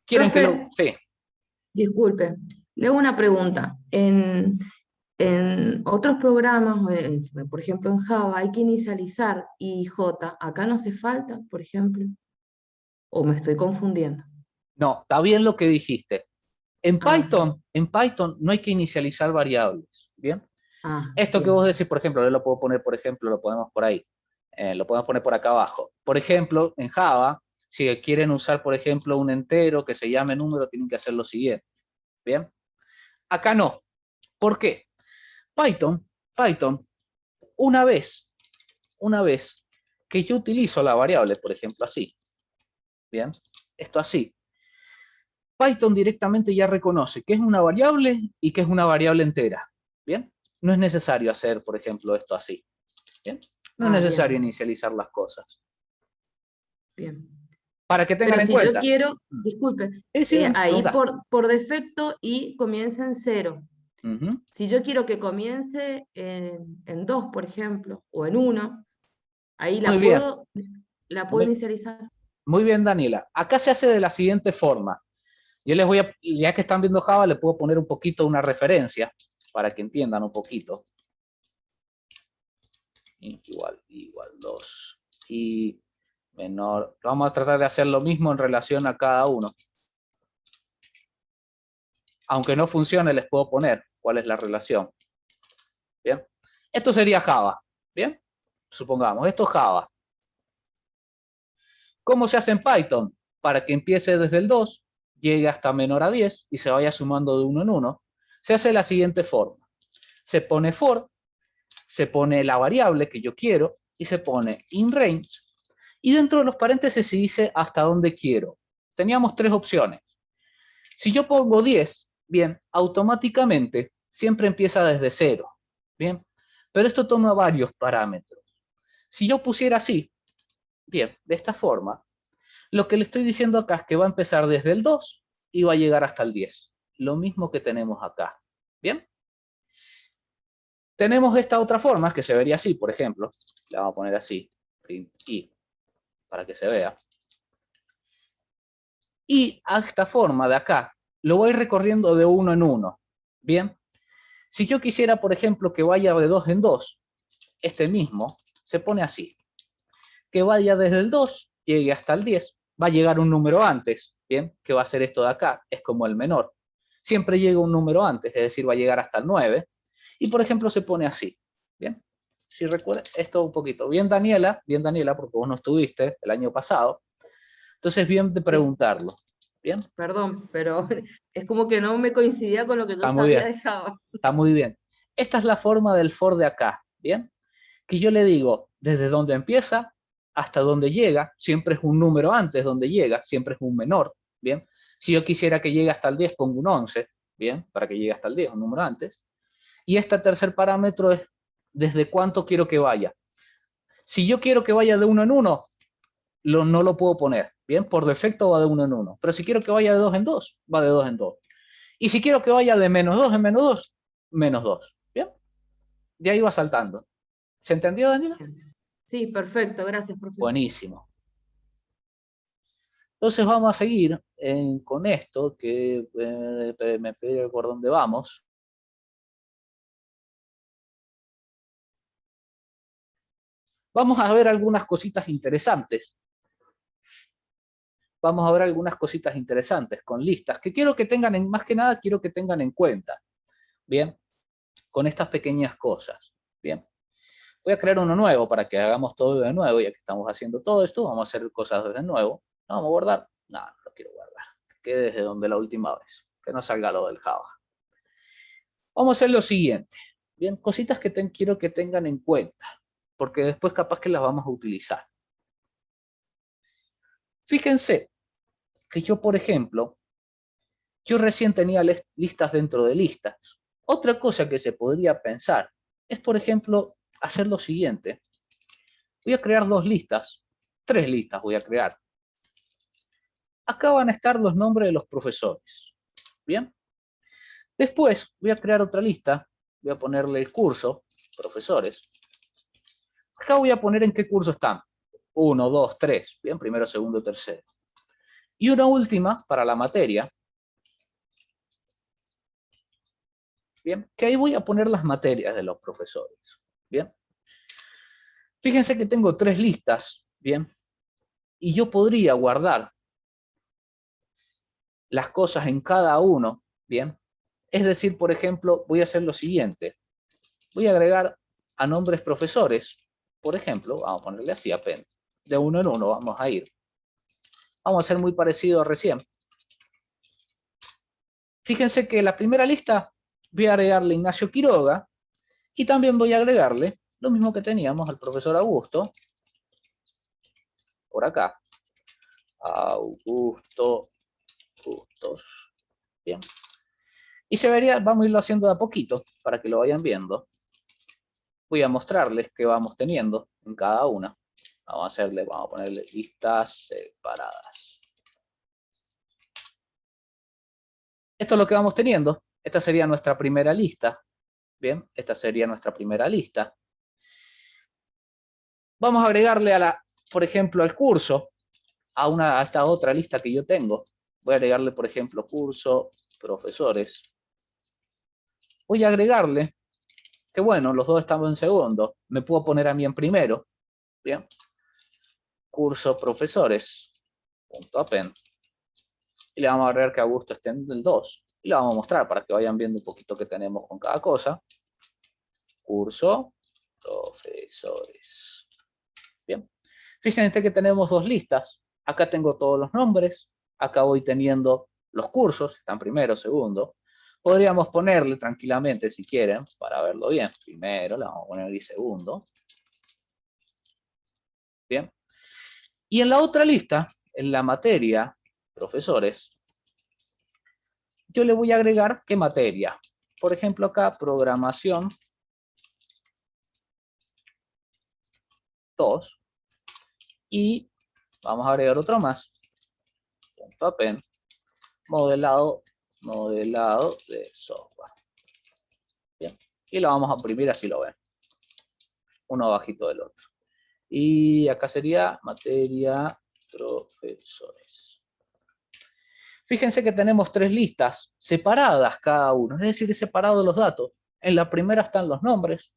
¿Quieren que lo...?
Profe,
Sí.
disculpe, le hago una pregunta. En otros programas, por ejemplo en Java, hay que inicializar IJ. Acá no hace falta, por ejemplo. ¿O me estoy confundiendo?
No, está bien lo que dijiste.
Ah,
En Python no hay que inicializar variables, ¿bien? Esto que vos
bien.
decís, por ejemplo, yo lo puedo poner, por ejemplo, lo ponemos por ahí, lo podemos poner por acá abajo. Por ejemplo, en Java, si quieren usar, por ejemplo, un entero que se llame número, tienen que hacer lo siguiente, ¿bien? Acá no. ¿Por qué? Python, una vez que yo utilizo la variable, por ejemplo, así, ¿bien? Esto así. Python directamente ya reconoce que es una variable y que es una variable entera, ¿bien? No es necesario hacer, por ejemplo, esto así, ¿bien? No es necesario
Bien,
inicializar las cosas.
bien.
Para que tengan
Pero
en
si yo
cuenta.
quiero, disculpe,
Sí,
ahí
pregunta.
por defecto y comienza en 0.
Ujú.
Si yo quiero que comience en 2, por ejemplo, o en 1, ahí
Muy bien,
la puedo
muy,
inicializar.
muy bien, Daniela. Acá se hace de la siguiente forma. Yo les voy a, ya que están viendo Java, les puedo poner un poquito una referencia para que entiendan un poquito. Igual 2 y menor. Vamos a tratar de hacer lo mismo en relación a cada uno. Aunque no funcione, les puedo poner cuál es la relación. Bien. Esto sería Java. Bien. Supongamos, esto es Java. ¿Cómo se hace en Python? Para que empiece desde el 2, llegue hasta menor a 10 y se vaya sumando de uno en uno, se hace de la siguiente forma. Se pone for, se pone la variable que yo quiero y se pone in range. Y dentro de los paréntesis se dice hasta dónde quiero. Teníamos tres opciones. Si yo pongo 10, bien, automáticamente siempre empieza desde 0. Bien, pero esto toma varios parámetros. Si yo pusiera así, bien, de esta forma, lo que le estoy diciendo acá es que va a empezar desde el 2 y va a llegar hasta el 10. Lo mismo que tenemos acá. Bien, tenemos esta otra forma que se vería así, por ejemplo. La vamos a poner así, print i, para que se vea. Y a esta forma de acá, lo voy recorriendo de uno en uno. Bien, si yo quisiera, por ejemplo, que vaya de 2 en 2, este mismo se pone así. Que vaya desde el 2, llegue hasta el 10, va a llegar un número antes, ¿bien? Que va a ser esto de acá, es como el menor. Siempre llega un número antes, es decir, va a llegar hasta el 9. Y, por ejemplo, se pone así, ¿bien? Si recuerda, esto un poquito. Bien, Daniela, porque vos no estuviste el año pasado. Entonces, bien de
Sí,
preguntarlo. ¿Bien?
perdón, pero es como que no me coincidía con lo que yo
Está muy
sabía
bien,
de Java.
está muy bien. Esta es la forma del for de acá, ¿bien? Que yo le digo desde dónde empieza hasta dónde llega, siempre es un número antes donde llega, siempre es un menor, ¿bien? Si yo quisiera que llegue hasta el 10, pongo un 11, ¿bien? Para que llegue hasta el 10, un número antes. Y este tercer parámetro es desde cuánto quiero que vaya. Si yo quiero que vaya de uno en uno, no lo puedo poner, ¿bien? Por defecto va de uno en uno. Pero si quiero que vaya de dos en dos, va de dos en dos. Y si quiero que vaya de -2 en -2, -2. ¿Bien? De ahí va saltando. ¿Se entendió, Daniela?
Sí, perfecto, gracias, profesor.
Buenísimo. Entonces vamos a seguir con esto, que me pide por dónde vamos. Vamos a ver algunas cositas interesantes. Vamos a ver algunas cositas interesantes con listas que quiero que tengan, más que nada, quiero que tengan en cuenta. Bien, con estas pequeñas cosas. Bien, voy a crear uno nuevo para que hagamos todo de nuevo, ya que estamos haciendo todo esto, vamos a hacer cosas de nuevo. ¿No vamos a guardar? No, no lo quiero guardar. Que quede desde donde la última vez, que no salga lo del Java. Vamos a hacer lo siguiente. Bien, cositas que quiero que tengan en cuenta, porque después capaz que las vamos a utilizar. Fíjense que yo, por ejemplo, yo recién tenía listas dentro de listas. Otra cosa que se podría pensar es, por ejemplo, hacer lo siguiente. Voy a crear 2 listas, 3 listas voy a crear. Acá van a estar los nombres de los profesores. Bien. Después voy a crear otra lista, voy a ponerle el curso, profesores. Acá voy a poner en qué curso están. 1, 2, 3. Bien, primero, segundo, tercero. Y una última para la materia. Bien, que ahí voy a poner las materias de los profesores. Bien. Fíjense que tengo 3 listas. Bien. Y yo podría guardar las cosas en cada uno. Bien. Es decir, por ejemplo, voy a hacer lo siguiente. Voy a agregar a nombres profesores. Por ejemplo, vamos a ponerle así apenas. De uno en uno vamos a ir. Vamos a hacer muy parecido a recién. Fíjense que la primera lista voy a agregarle Ignacio Quiroga y también voy a agregarle lo mismo que teníamos al profesor Augusto. Por acá. Augusto Justos. Bien. Y se vería, vamos a irlo haciendo de a poquito para que lo vayan viendo. Voy a mostrarles qué vamos teniendo en cada una. Vamos a ponerle listas separadas. Esto es lo que vamos teniendo. Esta sería nuestra primera lista. Bien, esta sería nuestra primera lista. Vamos a agregarle por ejemplo, al curso, a esta otra lista que yo tengo. Voy a agregarle, por ejemplo, curso, profesores. Voy a agregarle, que bueno, los dos estamos en segundo. Me puedo poner a mí en primero. Bien. Curso, profesores. Punto append. Y le vamos a agregar que Augusto esté en el 2. Y le vamos a mostrar para que vayan viendo un poquito qué tenemos con cada cosa. Curso, profesores. Bien. Fíjense que tenemos 2 listas. Acá tengo todos los nombres. Acá voy teniendo los cursos. Están primero, segundo. Podríamos ponerle tranquilamente, si quieren, para verlo bien. Primero, le vamos a poner ahí segundo. Bien. Y en la otra lista, en la materia, profesores, yo le voy a agregar qué materia. Por ejemplo, acá, programación 2. Y vamos a agregar otro más. Punto append. Modelado de software. Bien. Y lo vamos a imprimir, así lo ven. Uno abajito del otro. Y acá sería materia profesores. Fíjense que tenemos 3 listas separadas cada uno, es decir, separados los datos. En la primera están los nombres,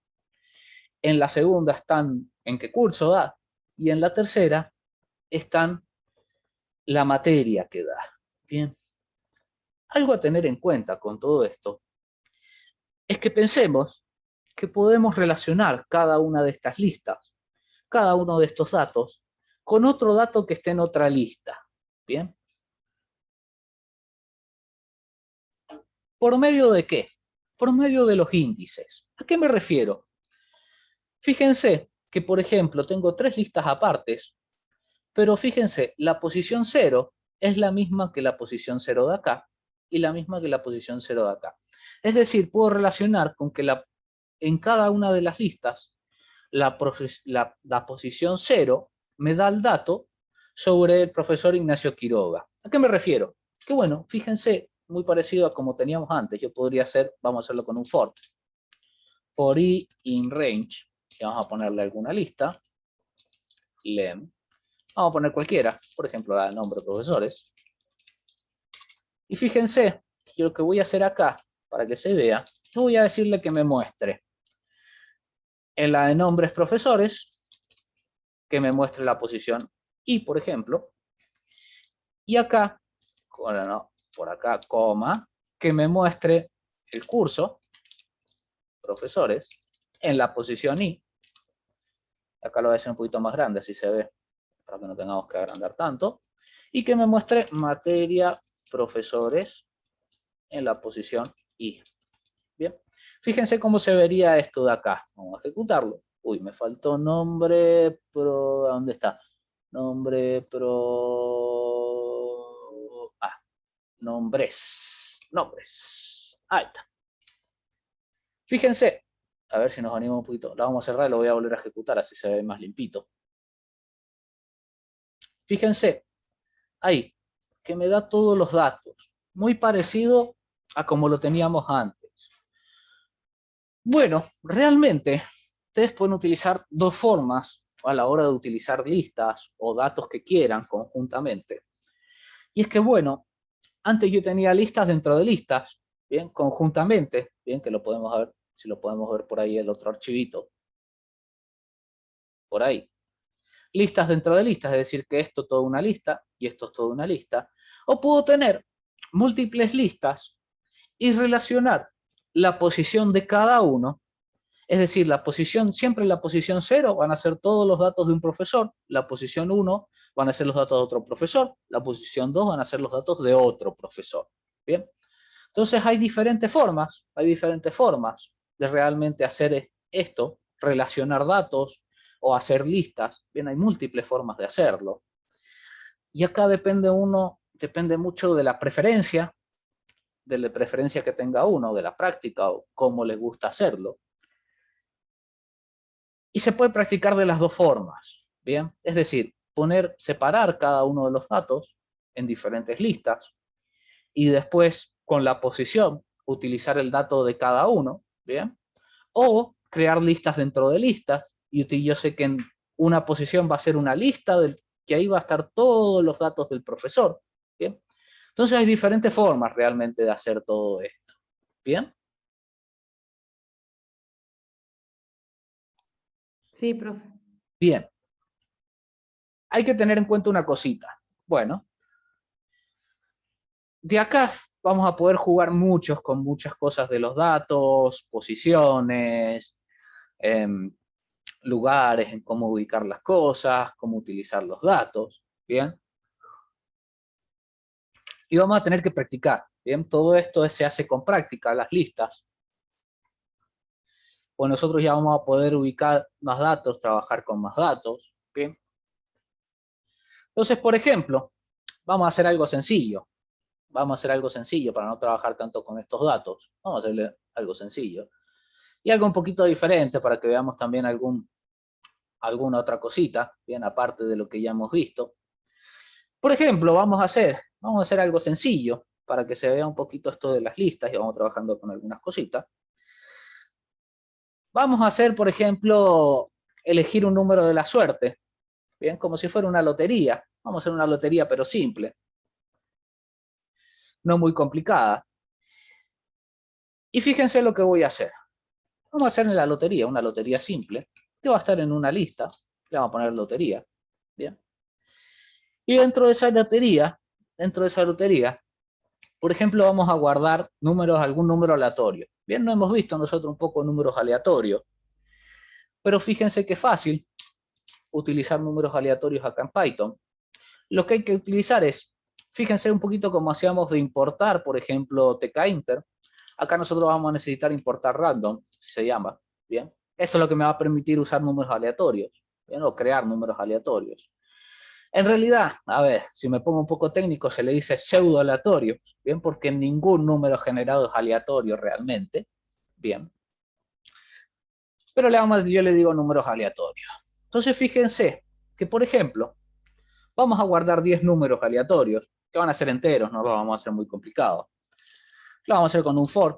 en la segunda están en qué curso da, y en la tercera están la materia que da. Bien. Algo a tener en cuenta con todo esto es que pensemos que podemos relacionar cada una de estas listas, cada uno de estos datos, con otro dato que esté en otra lista. Bien. ¿Por medio de qué? Por medio de los índices. ¿A qué me refiero? Fíjense que, por ejemplo, tengo 3 listas apartes, pero fíjense, la posición 0 es la misma que la posición 0 de acá y la misma que la posición 0 de acá. Es decir, puedo relacionar con que en cada una de las listas la posición 0 me da el dato sobre el profesor Ignacio Quiroga. ¿A qué me refiero? Que bueno, fíjense muy parecido a como teníamos antes. Yo podría hacer, vamos a hacerlo con un for. For i in range. Y vamos a ponerle alguna lista. Lem. Vamos a poner cualquiera. Por ejemplo, la de nombre de profesores. Y fíjense, que lo que voy a hacer acá, para que se vea, yo voy a decirle que me muestre en la de nombres profesores, que me muestre la posición i, por ejemplo. Y acá, bueno, por acá, coma, que me muestre el curso, profesores, en la posición i. Acá lo voy a hacer un poquito más grande, así se ve, para que no tengamos que agrandar tanto. Y que me muestre materia, profesores, en la posición i. Bien, fíjense cómo se vería esto de acá. Vamos a ejecutarlo. Uy, me faltó nombre pro... ¿Dónde está? Nombre pro... Ah, nombres. Nombres. Ahí está. Fíjense. A ver si nos anima un poquito. La vamos a cerrar y lo voy a volver a ejecutar, así se ve más limpito. Fíjense. Ahí. Que me da todos los datos. Muy parecido a como lo teníamos antes. Bueno, realmente ustedes pueden utilizar dos formas a la hora de utilizar listas o datos que quieran conjuntamente. Y es que, bueno, antes yo tenía listas dentro de listas, bien, conjuntamente, bien, que lo podemos ver, si lo podemos ver por ahí el otro archivito, por ahí. Listas dentro de listas, es decir, que esto es toda una lista y esto es toda una lista. O puedo tener múltiples listas y relacionar la posición de cada uno. Es decir, la posición, siempre la posición 0 van a ser todos los datos de un profesor, la posición 1 van a ser los datos de otro profesor, la posición 2 van a ser los datos de otro profesor. Bien, entonces hay diferentes formas de realmente hacer esto, relacionar datos o hacer listas. Bien, hay múltiples formas de hacerlo. Y acá depende mucho de la preferencia que tenga uno, de la práctica o cómo le gusta hacerlo. Y se puede practicar de las dos formas, ¿bien? Es decir, separar cada uno de los datos en diferentes listas y después con la posición utilizar el dato de cada uno, ¿bien? O crear listas dentro de listas y yo sé que en una posición va a ser una lista que ahí va a estar todos los datos del profesor, ¿bien? Entonces hay diferentes formas realmente de hacer todo esto, ¿bien?
Sí, profe.
Bien. Hay que tener en cuenta una cosita. Bueno, de acá vamos a poder jugar con muchas cosas de los datos, posiciones, lugares, en cómo ubicar las cosas, cómo utilizar los datos, ¿bien? Y vamos a tener que practicar, ¿bien? Todo esto se hace con práctica, las listas. Pues nosotros ya vamos a poder ubicar más datos, trabajar con más datos, ¿bien? Entonces, por ejemplo, vamos a hacer algo sencillo. Vamos a hacer algo sencillo para no trabajar tanto con estos datos. Vamos a hacerle algo sencillo. Y algo un poquito diferente para que veamos también alguna otra cosita, bien, aparte de lo que ya hemos visto. Por ejemplo, vamos a hacer algo sencillo para que se vea un poquito esto de las listas y vamos trabajando con algunas cositas. Vamos a hacer, por ejemplo, elegir un número de la suerte, bien, como si fuera una lotería. Vamos a hacer una lotería pero simple, no muy complicada. Y fíjense lo que voy a hacer. Vamos a hacer en la lotería, una lotería simple, que va a estar en una lista, le vamos a poner lotería, bien. Y dentro de esa lotería, por ejemplo, vamos a guardar algún número aleatorio. Bien, no hemos visto nosotros un poco números aleatorios, pero fíjense qué fácil utilizar números aleatorios acá en Python. Lo que hay que utilizar es, fíjense un poquito cómo hacíamos de importar, por ejemplo, tkinter. Acá nosotros vamos a necesitar importar random, se llama, bien. Esto es lo que me va a permitir usar números aleatorios, bien, o crear números aleatorios. En realidad, a ver, si me pongo un poco técnico, se le dice pseudo aleatorio, bien, porque ningún número generado es aleatorio realmente, bien. Pero yo le digo números aleatorios. Entonces, fíjense que, por ejemplo, vamos a guardar 10 números aleatorios, que van a ser enteros, no lo vamos a hacer muy complicado. Lo vamos a hacer con un for.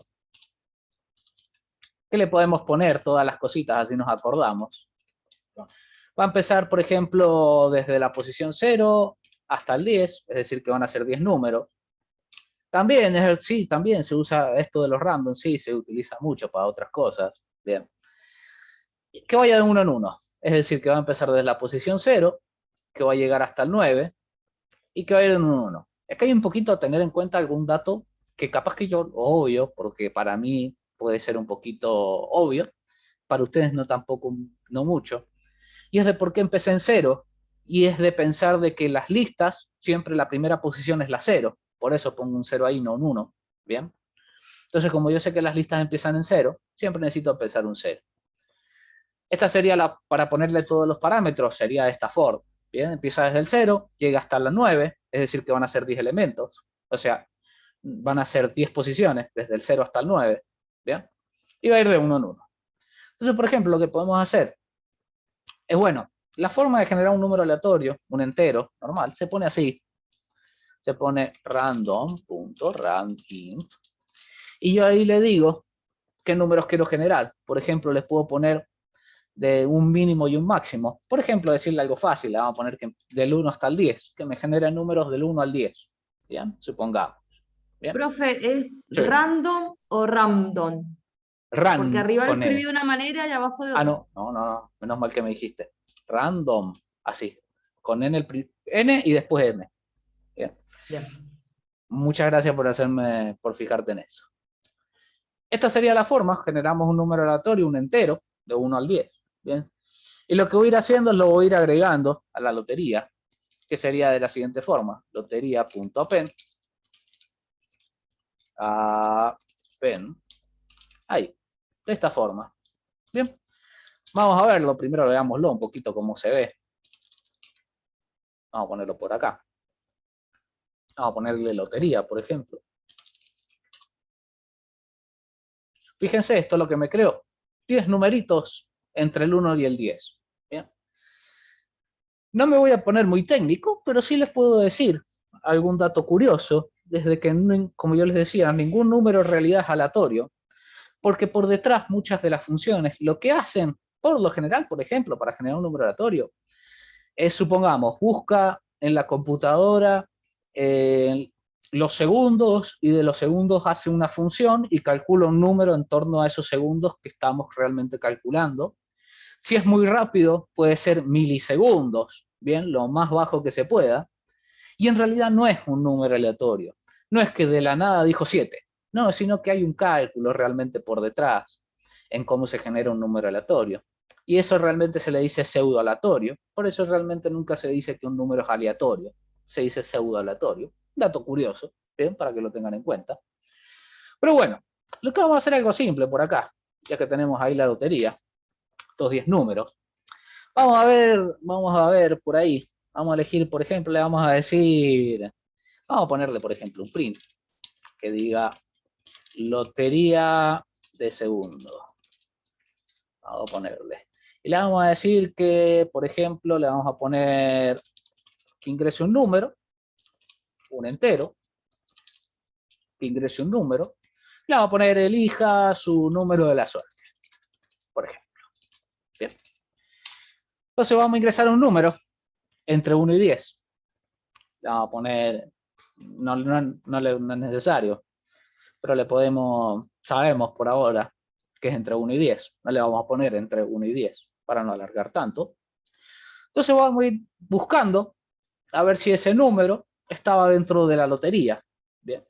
¿Qué le podemos poner? Todas las cositas, así nos acordamos. Va a empezar, por ejemplo, desde la posición 0 hasta el 10, es decir, que van a ser 10 números. También, sí, también se usa esto de los random, sí, se utiliza mucho para otras cosas. Bien. Que vaya de uno en uno, es decir, que va a empezar desde la posición 0, que va a llegar hasta el 9, y que va a ir de uno en uno. Es que hay un poquito a tener en cuenta algún dato que capaz que yo obvio, porque para mí puede ser un poquito obvio, para ustedes no tampoco, no mucho, y es de por qué empecé en 0, y es de pensar de que las listas, siempre la primera posición es la 0, por eso pongo un 0 ahí, no un 1, ¿bien? Entonces, como yo sé que las listas empiezan en 0, siempre necesito empezar un 0. Esta sería para ponerle todos los parámetros, sería esta for. Bien, empieza desde el 0, llega hasta la 9, es decir, que van a ser 10 elementos. O sea, van a ser 10 posiciones, desde el 0 hasta el 9. Bien, y va a ir de uno en uno. Entonces, por ejemplo, lo que podemos hacer es, bueno, la forma de generar un número aleatorio, un entero, normal, se pone así. Se pone random.randint. Y yo ahí le digo qué números quiero generar. Por ejemplo, les puedo poner de un mínimo y un máximo. Por ejemplo, decirle algo fácil, le vamos a poner que del 1 hasta el 10, que me generen números del 1 al 10. ¿Bien? Supongamos. ¿Bien?
Profe, ¿es
Sí.
random o random? Porque
Run
arriba lo
con
escribí
N.
de una manera y abajo de
Ah,
otra.
no. Menos mal que me dijiste. Random. Así. Con N, N y después M. ¿Bien?
Bien.
Muchas gracias por fijarte en eso. Esta sería la forma. Generamos un número aleatorio, un entero, de 1 al 10. ¿Bien? Y lo que voy a ir haciendo es lo voy a ir agregando a la lotería, que sería de la siguiente forma. Lotería.append. Append. Ahí. De esta forma. Bien. Vamos a verlo. Primero veámoslo un poquito cómo se ve. Vamos a ponerlo por acá. Vamos a ponerle lotería, por ejemplo. Fíjense, esto es lo que me creó. 10 numeritos entre el 1 y el 10. ¿Bien? No me voy a poner muy técnico, pero sí les puedo decir algún dato curioso, desde que, como yo les decía, ningún número en realidad es aleatorio, porque por detrás muchas de las funciones lo que hacen, por lo general, por ejemplo, para generar un número aleatorio, es, supongamos, busca en la computadora los segundos y de los segundos hace una función y calcula un número en torno a esos segundos que estamos realmente calculando. Si es muy rápido, puede ser milisegundos, bien, lo más bajo que se pueda, y en realidad no es un número aleatorio. No es que de la nada dijo 7, no, sino que hay un cálculo realmente por detrás en cómo se genera un número aleatorio. Y eso realmente se le dice pseudo aleatorio. Por eso realmente nunca se dice que un número es aleatorio. Se dice pseudo aleatorio. Dato curioso, ¿bien? Para que lo tengan en cuenta. Pero bueno, lo que vamos a hacer es algo simple por acá, ya que tenemos ahí la lotería, estos 10 números. Vamos a ver por ahí. Vamos a elegir, por ejemplo, le vamos a decir, vamos a ponerle, por ejemplo, un print que diga lotería de segundo. Vamos a ponerle. Y le vamos a decir que, por ejemplo, le vamos a poner que ingrese un número, un entero, que ingrese un número. Le vamos a poner elija su número de la suerte, por ejemplo. Bien. Entonces vamos a ingresar un número entre 1 y 10. Le vamos a poner, no es necesario, pero le podemos, sabemos por ahora que es entre 1 y 10. No le vamos a poner entre 1 y 10 para no alargar tanto. Entonces vamos a ir buscando a ver si ese número estaba dentro de la lotería. Bien.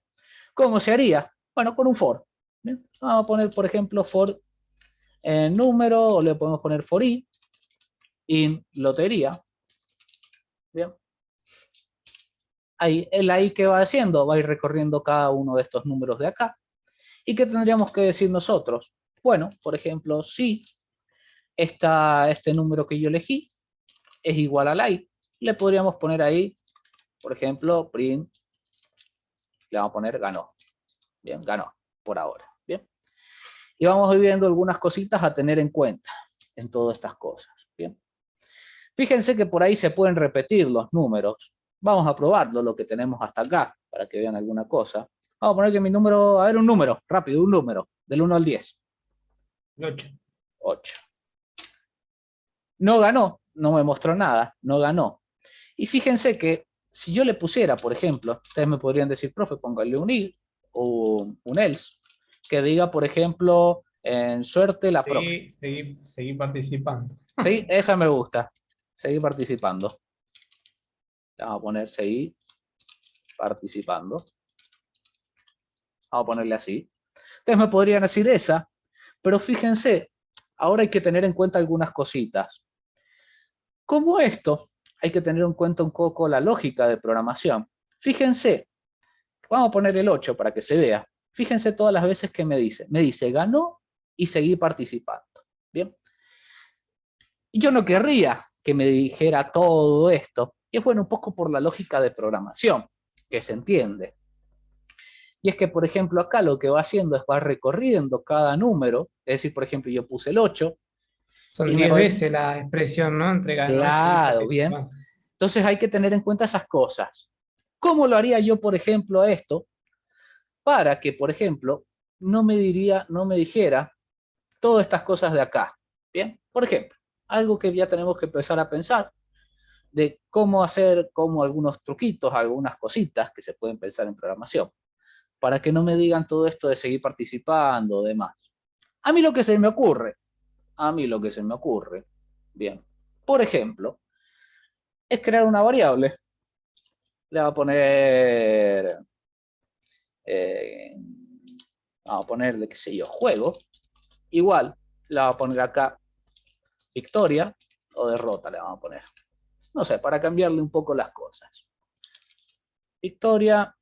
¿Cómo se haría? Bueno, con un for. Bien. Vamos a poner, por ejemplo, for en número, o le podemos poner for i, in lotería. Bien. Ahí, el ahí que va haciendo, va a ir recorriendo cada uno de estos números de acá. ¿Y qué tendríamos que decir nosotros? Bueno, por ejemplo, si este número que yo elegí es igual al i, le podríamos poner ahí, por ejemplo, print, le vamos a poner ganó. Bien, ganó por ahora. Bien. Y vamos a ir viendo algunas cositas a tener en cuenta en todas estas cosas. Bien. Fíjense que por ahí se pueden repetir los números. Vamos a probarlo, lo que tenemos hasta acá, para que vean alguna cosa. Vamos a poner que mi número, a ver un número, rápido, un número, del 1 al 10.
El 8.
8. No ganó, no me mostró nada, no ganó. Y fíjense que si yo le pusiera, por ejemplo, ustedes me podrían decir, profe, póngale un i o un else, que diga, por ejemplo, en suerte la próxima.
Seguí participando.
Sí, esa me gusta. Seguir participando. Vamos a poner seguir participando. Vamos a ponerle así. Ustedes me podrían decir esa, pero fíjense, ahora hay que tener en cuenta algunas cositas. Como esto, hay que tener en cuenta un poco la lógica de programación. Fíjense, vamos a poner el 8 para que se vea. Fíjense todas las veces que me dice ganó y seguí participando. Bien. Y yo no querría que me dijera todo esto. Y es bueno un poco por la lógica de programación, que se entiende. Y es que, por ejemplo, acá lo que va haciendo es va recorriendo cada número. Es decir, por ejemplo, yo puse el 8.
Son
Y me
10
voy...
veces la expresión, ¿no? Entre ganó y seguir
Claro, bien.
participando.
Entonces hay que tener en cuenta esas cosas. ¿Cómo lo haría yo, por ejemplo, a esto? Para que, por ejemplo, no me dijera todas estas cosas de acá. Bien, por ejemplo, algo que ya tenemos que empezar a pensar de cómo hacer como algunos truquitos, algunas cositas que se pueden pensar en programación, para que no me digan todo esto de seguir participando o demás. A mí lo que se me ocurre, bien, por ejemplo, es crear una variable. Le voy a poner, eh, vamos a ponerle, qué sé yo, juego. Igual, le voy a poner acá victoria o derrota, le vamos a poner. No sé, para cambiarle un poco las cosas. Victoria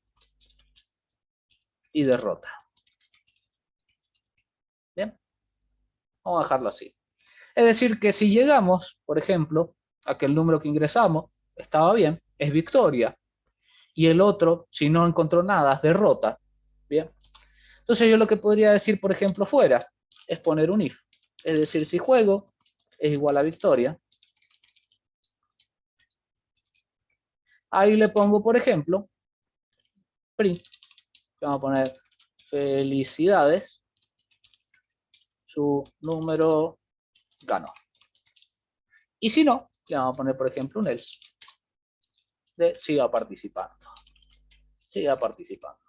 y derrota. Bien, vamos a dejarlo así. Es decir, que si llegamos, por ejemplo, a que el número que ingresamos estaba bien, es victoria. Y el otro, si no encontró nada, es derrota. Bien. Entonces yo lo que podría decir, por ejemplo, fuera, es poner un if. Es decir, si juego es igual a victoria. Ahí le pongo, por ejemplo, print. Vamos a poner felicidades. Su número ganó. Y si no, le vamos a poner, por ejemplo, un else. De siga participando. Siga participando.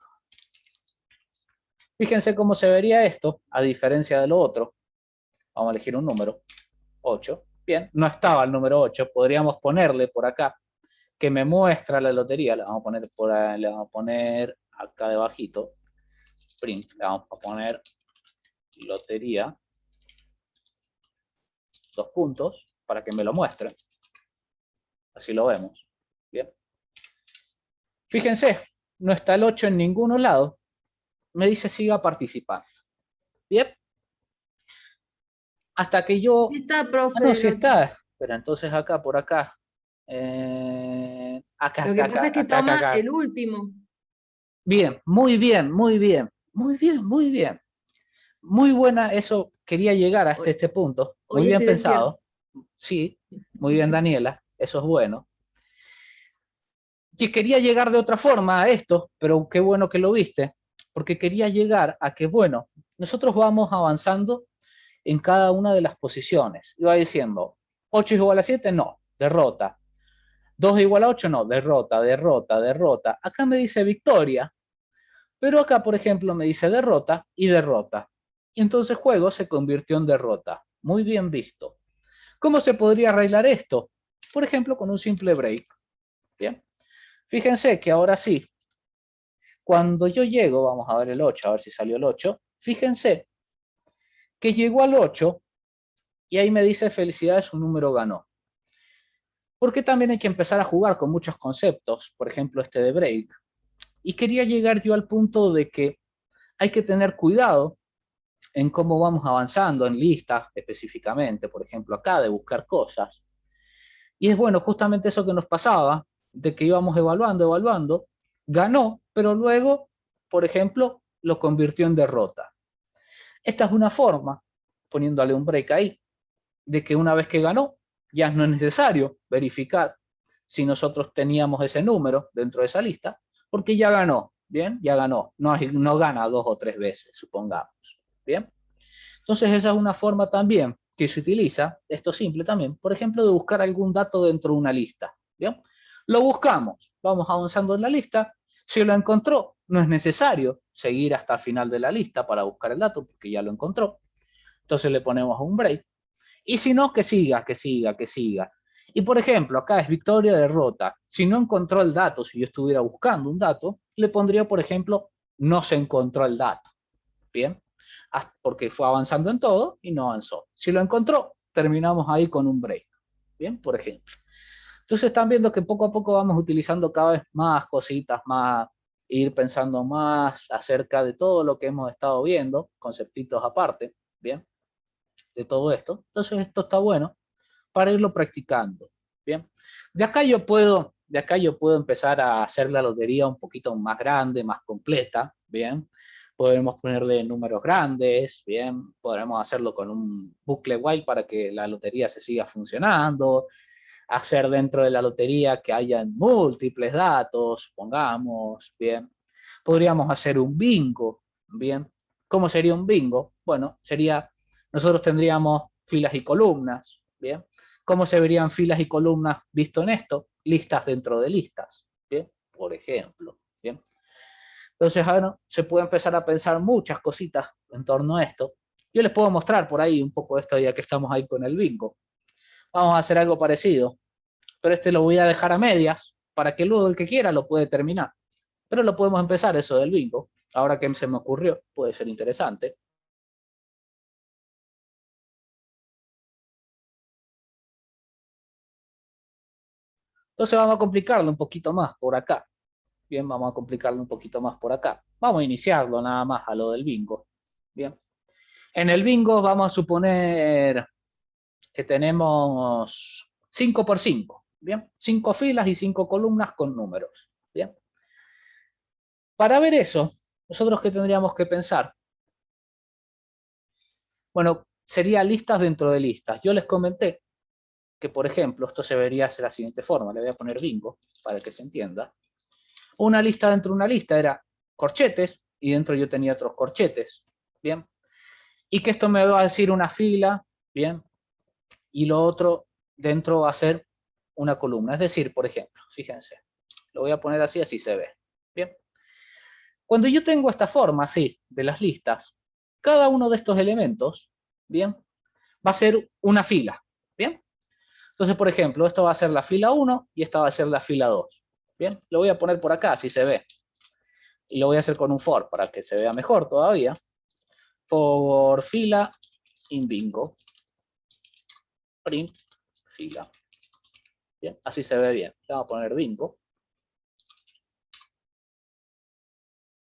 Fíjense cómo se vería esto, a diferencia de lo otro. Vamos a elegir un número, 8. Bien, no estaba el número 8, podríamos ponerle por acá, que me muestra la lotería, le vamos a poner, le vamos a poner acá debajito, print, le vamos a poner lotería, 2 puntos, para que me lo muestre. Así lo vemos. Bien. Fíjense, no está el 8 en ningún lado, me dice siga participando. Bien. Hasta que yo...
Sí está, profe,
no,
el
sí
8.
está. Pero entonces acá, por acá. Acá,
Lo
acá,
que
acá,
pasa es que
acá, acá,
toma
acá.
el último.
Bien, muy bien, muy bien. Muy bien, muy bien. Muy buena, eso quería llegar hasta
Hoy,
este punto. Muy
hoy
bien
estoy despierto.
pensado. Sí, muy bien, Daniela. Eso es bueno. Que quería llegar de otra forma a esto, pero qué bueno que lo viste. Porque quería llegar a que, bueno, nosotros vamos avanzando en cada una de las posiciones. Iba diciendo, 8 es igual a 7, no, derrota. 2 es igual a 8, no, derrota, derrota, derrota. Acá me dice victoria, pero acá, por ejemplo, me dice derrota y derrota. Y entonces juego se convirtió en derrota. Muy bien visto. ¿Cómo se podría arreglar esto? Por ejemplo, con un simple break. Bien. Fíjense que ahora sí, cuando yo llego, vamos a ver el 8, a ver si salió el 8. Fíjense que llegó al 8 y ahí me dice felicidades, un número ganó. Porque también hay que empezar a jugar con muchos conceptos, por ejemplo este de break. Y quería llegar yo al punto de que hay que tener cuidado en cómo vamos avanzando en listas específicamente, por ejemplo acá, de buscar cosas. Y es bueno, justamente eso que nos pasaba, de que íbamos evaluando, evaluando, ganó, pero luego, por ejemplo, lo convirtió en derrota. Esta es una forma, poniéndole un break ahí, de que una vez que ganó, ya no es necesario verificar si nosotros teníamos ese número dentro de esa lista, porque ya ganó. bien, ya ganó, no gana 2 o 3 veces, supongamos, bien. Entonces esa es una forma también que se utiliza, esto simple también, por ejemplo, de buscar algún dato dentro de una lista, bien. Lo buscamos, vamos avanzando en la lista, si lo encontró, no es necesario seguir hasta el final de la lista para buscar el dato, porque ya lo encontró, entonces le ponemos un break, y si no, que siga, que siga, que siga. Y por ejemplo, acá es victoria, derrota. Si no encontró el dato, si yo estuviera buscando un dato, le pondría, por ejemplo, no se encontró el dato. Bien, porque fue avanzando en todo y no avanzó. Si lo encontró, terminamos ahí con un break. Bien, por ejemplo. Entonces están viendo que poco a poco vamos utilizando cada vez más cositas, más, ir pensando más acerca de todo lo que hemos estado viendo, conceptitos aparte, bien, de todo esto. Entonces esto está bueno para irlo practicando, bien. De acá yo puedo empezar a hacer la lotería un poquito más grande, más completa, bien. Podemos ponerle números grandes, bien. Podremos hacerlo con un bucle while para que la lotería se siga funcionando. Hacer dentro de la lotería que haya múltiples datos, pongamos, bien. Podríamos hacer un bingo, bien. ¿Cómo sería un bingo? Bueno, nosotros tendríamos filas y columnas, bien. ¿Cómo se verían filas y columnas visto en esto? Listas dentro de listas, bien, por ejemplo, bien. Entonces, bueno, se puede empezar a pensar muchas cositas en torno a esto. Yo les puedo mostrar por ahí un poco esto ya que estamos ahí con el bingo. Vamos a hacer algo parecido, pero este lo voy a dejar a medias para que luego el que quiera lo puede terminar. Pero lo podemos empezar eso del bingo. Ahora que se me ocurrió, puede ser interesante. Entonces vamos a complicarlo un poquito más por acá. Bien, vamos a complicarlo un poquito más por acá. Vamos a iniciarlo nada más a lo del bingo. Bien. En el bingo vamos a suponer que tenemos 5 por 5. Bien. 5 filas y 5 columnas con números. Bien. Para ver eso, nosotros qué tendríamos que pensar. Bueno, sería listas dentro de listas. Yo les comenté que, por ejemplo, esto se vería de la siguiente forma. Le voy a poner bingo para que se entienda. Una lista dentro de una lista era corchetes y dentro yo tenía otros corchetes. Bien. Y que esto me va a decir una fila, bien, y lo otro dentro va a ser una columna. Es decir, por ejemplo, fíjense, lo voy a poner así, así se ve. Bien. Cuando yo tengo esta forma así de las listas, cada uno de estos elementos, bien, va a ser una fila. Bien. Entonces, por ejemplo, esto va a ser la fila 1 y esta va a ser la fila 2. Bien, lo voy a poner por acá, así se ve. Y lo voy a hacer con un for para que se vea mejor todavía. For fila in bingo. Print fila. Bien, así se ve bien. Le vamos a poner bingo.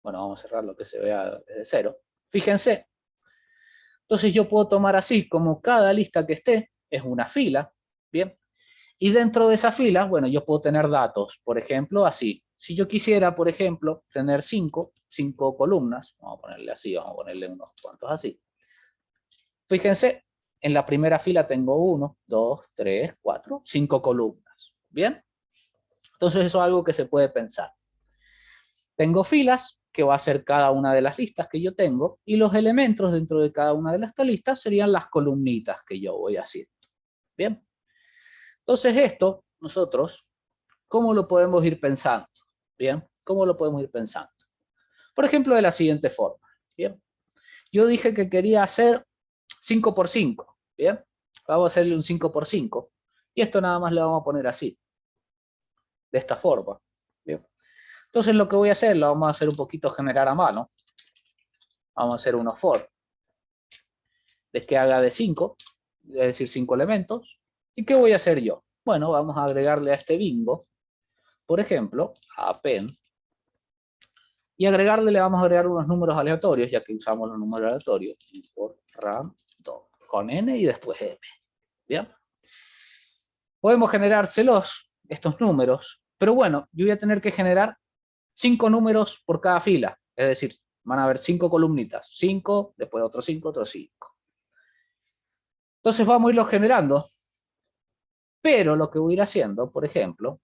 Bueno, vamos a cerrar lo que se vea desde cero. Fíjense. Entonces yo puedo tomar así como cada lista que esté es una fila. Bien. Y dentro de esa fila, bueno, yo puedo tener datos. Por ejemplo, así. Si yo quisiera, por ejemplo, tener 5 columnas, vamos a ponerle así, vamos a ponerle unos cuantos así. Fíjense, en la primera fila tengo 1, 2, 3, 4, 5 columnas. ¿Bien? Entonces eso es algo que se puede pensar. Tengo filas, que va a ser cada una de las listas que yo tengo, y los elementos dentro de cada una de estas listas serían las columnitas que yo voy haciendo. ¿Bien? Entonces esto, nosotros, ¿cómo lo podemos ir pensando? ¿Bien? ¿Cómo lo podemos ir pensando? Por ejemplo, de la siguiente forma. ¿Bien? Yo dije que quería hacer 5 por 5. ¿Bien? Vamos a hacerle un 5 por 5. Y esto nada más le vamos a poner así. De esta forma. ¿Bien? Entonces lo que voy a hacer, lo vamos a hacer un poquito generar a mano. Vamos a hacer unos for. De que haga de 5. Es decir, 5 elementos. ¿Y qué voy a hacer yo? Bueno, vamos a agregarle a este bingo. Por ejemplo, append. Y agregarle, le vamos a agregar unos números aleatorios, ya que usamos los números aleatorios. Por random. Con n y después m. ¿Bien? Podemos generárselos, estos números, pero bueno, yo voy a tener que generar 5 números por cada fila, es decir, van a haber 5 columnitas, 5, después otros 5, otros 5. Entonces vamos a irlos generando, pero lo que voy a ir haciendo, por ejemplo,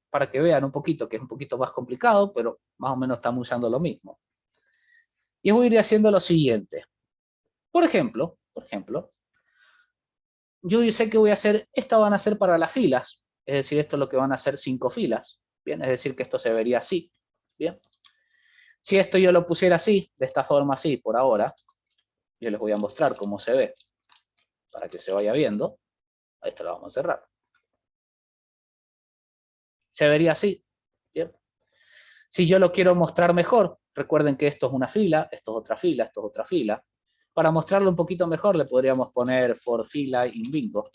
para que vean un poquito, que es un poquito más complicado, pero más o menos estamos usando lo mismo. Y voy a ir haciendo lo siguiente. Por ejemplo, yo sé que voy a hacer, estas van a ser para las filas, es decir, esto es lo que van a ser 5 filas, bien, es decir, que esto se vería así, bien. Si esto yo lo pusiera así, de esta forma así, por ahora, yo les voy a mostrar cómo se ve, para que se vaya viendo. Esto lo vamos a cerrar. Se vería así, bien. Si yo lo quiero mostrar mejor, recuerden que esto es una fila, esto es otra fila, esto es otra fila. Para mostrarlo un poquito mejor, le podríamos poner for fila in bingo.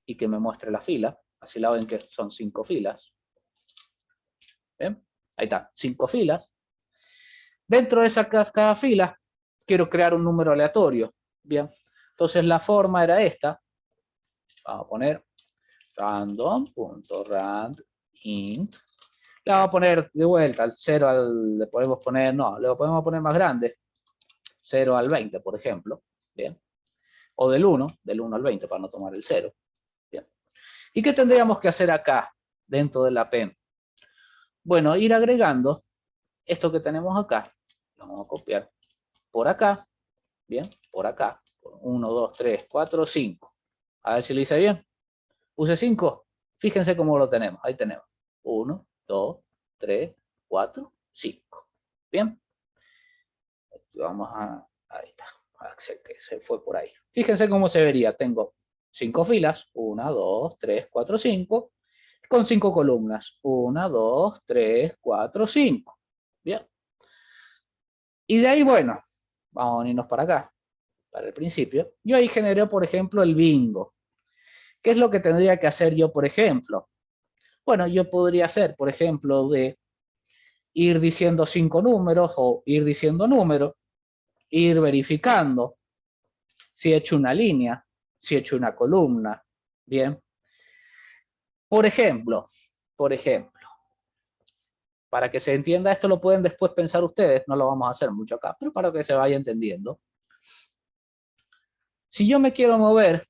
Y que me muestre la fila. Así la ven que son 5 filas. ¿Ven? Ahí está, 5 filas. Dentro de cada fila, quiero crear un número aleatorio. Bien, entonces la forma era esta. Vamos a poner random.randint. Le vamos a poner de vuelta al 0 le podemos poner, no, le podemos poner más grande. 0 al 20, por ejemplo. Bien. O del 1 al 20 para no tomar el 0. Bien. ¿Y qué tendríamos que hacer acá, dentro de la pen? Bueno, ir agregando esto que tenemos acá. Lo vamos a copiar por acá. Bien, por acá. 1, 2, 3, 4, 5. A ver si lo hice bien. Puse 5. Fíjense cómo lo tenemos. Ahí tenemos. 1, 2, 3, 4, 5. Bien. Vamos a... Ahí está. Que se fue por ahí. Fíjense cómo se vería. Tengo 5 filas. 1, 2, 3, 4, 5. Con 5 columnas. 1, 2, 3, 4, 5. Bien. Y de ahí, bueno, vamos a venirnos para acá, para el principio. Yo ahí generé, por ejemplo, el bingo. ¿Qué es lo que tendría que hacer yo, por ejemplo? Bueno, yo podría hacer, por ejemplo, de ir diciendo 5 números o ir diciendo números, ir verificando si he hecho una línea, si he hecho una columna. Bien. Por ejemplo, para que se entienda esto lo pueden después pensar ustedes, no lo vamos a hacer mucho acá, pero para que se vaya entendiendo. Si yo me quiero mover,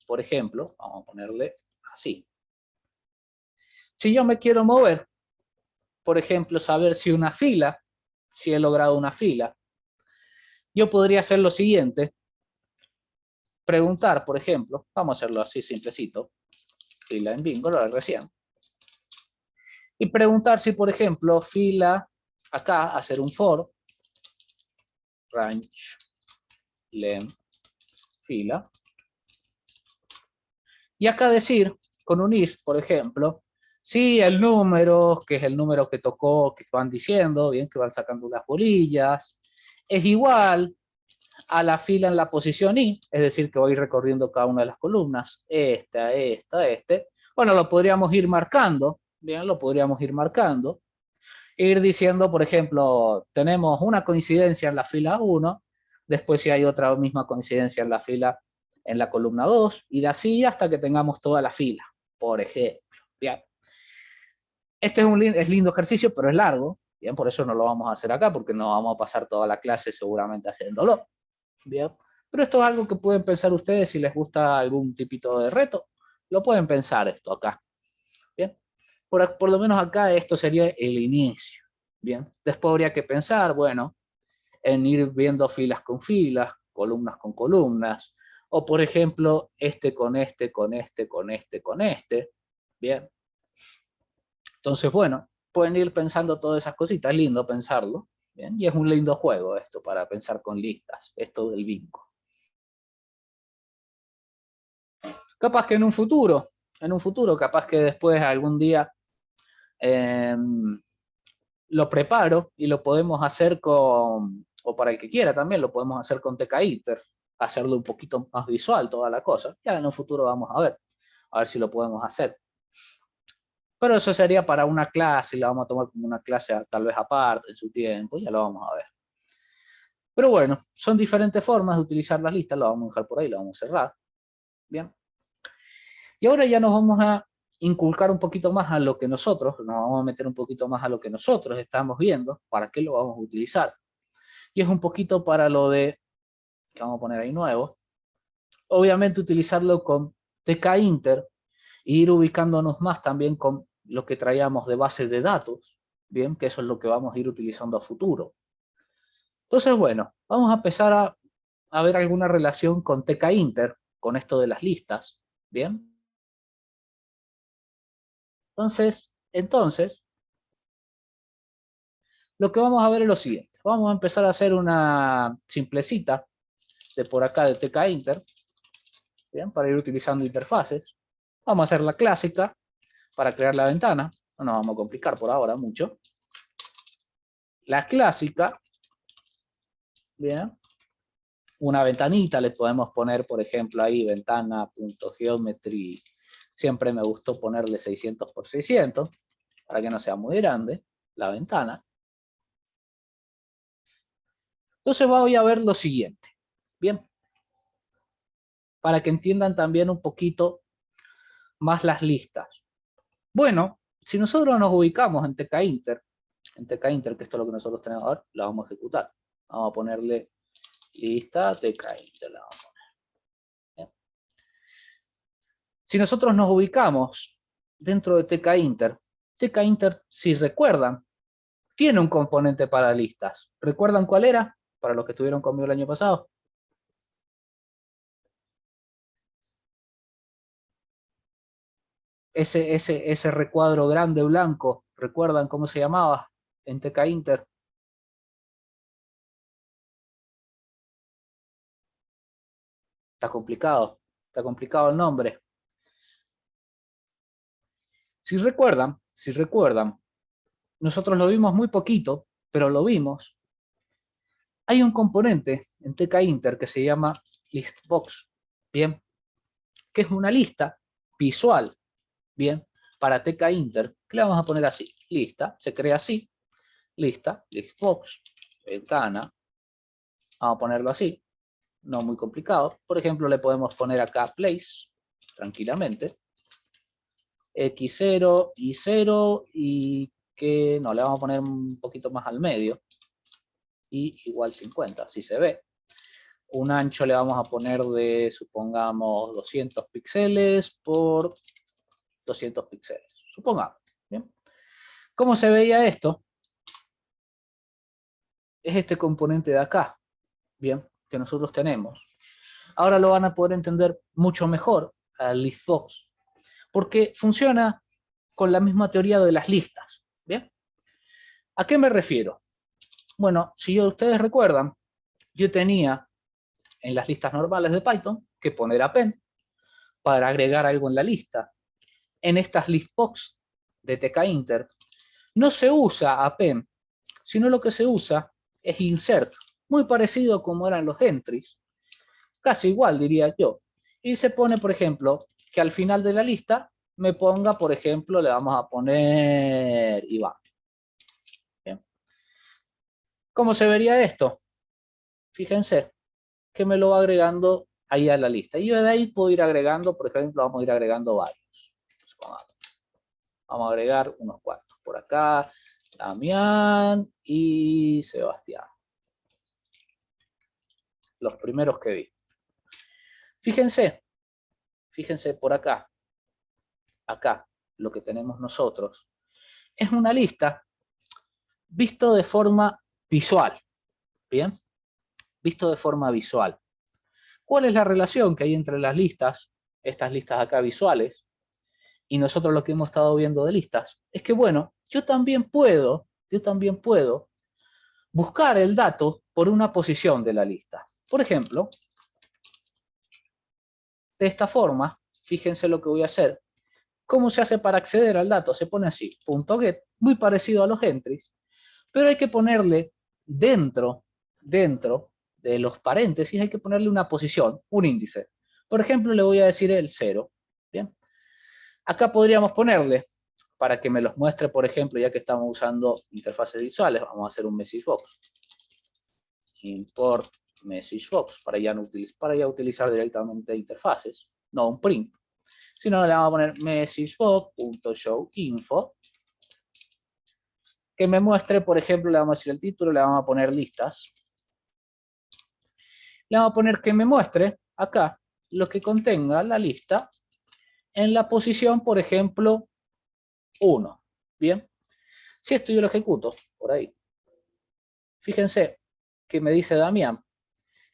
por ejemplo, vamos a ponerle así. Si yo me quiero mover, por ejemplo, saber si una fila, si he logrado una fila, yo podría hacer lo siguiente. Preguntar, por ejemplo, vamos a hacerlo así simplecito, fila en bingo, lo de recién. Y preguntar si, por ejemplo, fila, acá, hacer un for, range, len, fila. Y acá decir, con un if, por ejemplo, si el número, que es el número que tocó, que van diciendo, bien, que van sacando las bolillas, es igual a la fila en la posición I, es decir, que voy recorriendo cada una de las columnas, esta. Bueno, lo podríamos ir marcando, bien, lo podríamos ir marcando, ir diciendo, por ejemplo, tenemos una coincidencia en la fila 1, después si hay otra misma coincidencia en la columna 2, y de así hasta que tengamos toda la fila, por ejemplo. Bien. Este es lindo ejercicio, pero es largo, bien, por eso no lo vamos a hacer acá, porque no vamos a pasar toda la clase seguramente haciéndolo. Bien, pero esto es algo que pueden pensar ustedes si les gusta algún tipito de reto, lo pueden pensar esto acá. Bien, por lo menos acá esto sería el inicio. Bien, después habría que pensar, bueno, en ir viendo filas con filas, columnas con columnas, o por ejemplo, este con este, con este, con este, con este. Bien. Entonces, bueno, pueden ir pensando todas esas cositas, es lindo pensarlo. Bien, y es un lindo juego esto para pensar con listas, esto del bingo. Capaz que en un futuro, capaz que después algún día lo preparo y lo podemos hacer con, o para el que quiera también, lo podemos hacer con TK-ITER, hacerlo un poquito más visual toda la cosa. Ya en un futuro vamos a ver si lo podemos hacer. Pero eso sería para una clase, y la vamos a tomar como una clase tal vez aparte en su tiempo, ya lo vamos a ver. Pero bueno, son diferentes formas de utilizar las listas, lo vamos a dejar por ahí, lo vamos a cerrar. Bien. Y ahora ya nos vamos a inculcar un poquito más a lo que nos vamos a meter un poquito más a lo que nosotros estamos viendo, para qué lo vamos a utilizar. Y es un poquito para lo de, que vamos a poner ahí nuevo, obviamente utilizarlo con TK-Inter ir ubicándonos más también con lo que traíamos de bases de datos, bien, que eso es lo que vamos a ir utilizando a futuro. Entonces, bueno, vamos a empezar a ver alguna relación con TK-Inter, con esto de las listas, bien. Entonces, lo que vamos a ver es lo siguiente. Vamos a empezar a hacer una simplecita de por acá de TK-Inter, bien, para ir utilizando interfaces. Vamos a hacer la clásica para crear la ventana. No nos vamos a complicar por ahora mucho. La clásica, bien, una ventanita, le podemos poner, por ejemplo, ahí ventana.geometry. Siempre me gustó ponerle 600 por 600, para que no sea muy grande la ventana. Entonces voy a ver lo siguiente, bien, para que entiendan también un poquito más las listas. Bueno, si nosotros nos ubicamos en TK-Inter, que esto es lo que nosotros tenemos ahora, la vamos a ejecutar. Vamos a ponerle lista TK-Inter, la vamos a poner. Bien. Si nosotros nos ubicamos dentro de TK-Inter, si recuerdan, tiene un componente para listas. ¿Recuerdan cuál era? Para los que estuvieron conmigo el año pasado. Ese recuadro grande blanco, ¿recuerdan cómo se llamaba en TK-Inter? Está complicado el nombre. Si recuerdan, nosotros lo vimos muy poquito, pero lo vimos. Hay un componente en TK-Inter que se llama listbox, bien, que es una lista visual, bien, para TK-Inter, que le vamos a poner así, lista, se crea así, lista, listbox, ventana, vamos a ponerlo así, no muy complicado. Por ejemplo, le podemos poner acá place, tranquilamente, x0, y0, y que no, le vamos a poner un poquito más al medio, y igual 50, así se ve. Un ancho le vamos a poner de, supongamos, 200 píxeles por 200 píxeles, supongamos. ¿Bien? ¿Cómo se veía esto? Es este componente de acá, bien, que nosotros tenemos. Ahora lo van a poder entender mucho mejor al listbox, porque funciona con la misma teoría de las listas, ¿bien? ¿A qué me refiero? Bueno, si ustedes recuerdan, yo tenía en las listas normales de Python que poner append para agregar algo en la lista. En estas listbox de TK-Inter no se usa append, sino lo que se usa es insert, muy parecido a como eran los entries, casi igual diría yo. Y se pone, por ejemplo, que al final de la lista me ponga, por ejemplo, le vamos a poner Iván. Bien. ¿Cómo se vería esto? Fíjense que me lo va agregando ahí a la lista. Y yo de ahí puedo ir agregando, por ejemplo, vamos a ir agregando varios. Vamos a agregar unos cuantos. Por acá, Damián y Sebastián. Los primeros que vi. Fíjense por acá. Acá, lo que tenemos nosotros. Es una lista visto de forma visual. ¿Bien? Visto de forma visual. ¿Cuál es la relación que hay entre las listas, estas listas acá visuales, y nosotros lo que hemos estado viendo de listas? Es que, bueno, yo también puedo buscar el dato por una posición de la lista. Por ejemplo, de esta forma, fíjense lo que voy a hacer. ¿Cómo se hace para acceder al dato? Se pone así, .get, muy parecido a los entries, pero hay que ponerle dentro de los paréntesis, hay que ponerle una posición, un índice. Por ejemplo, le voy a decir el 0. ¿Bien? Acá podríamos ponerle, para que me los muestre, por ejemplo, ya que estamos usando interfaces visuales, vamos a hacer un message box. Import message box, para ya utilizar directamente interfaces, no un print. Si no, le vamos a poner messagebox.showInfo, que me muestre, por ejemplo, le vamos a decir el título, le vamos a poner listas. Le vamos a poner que me muestre acá lo que contenga la lista en la posición, por ejemplo, 1. Bien. Si esto yo lo ejecuto, por ahí, fíjense que me dice Damián,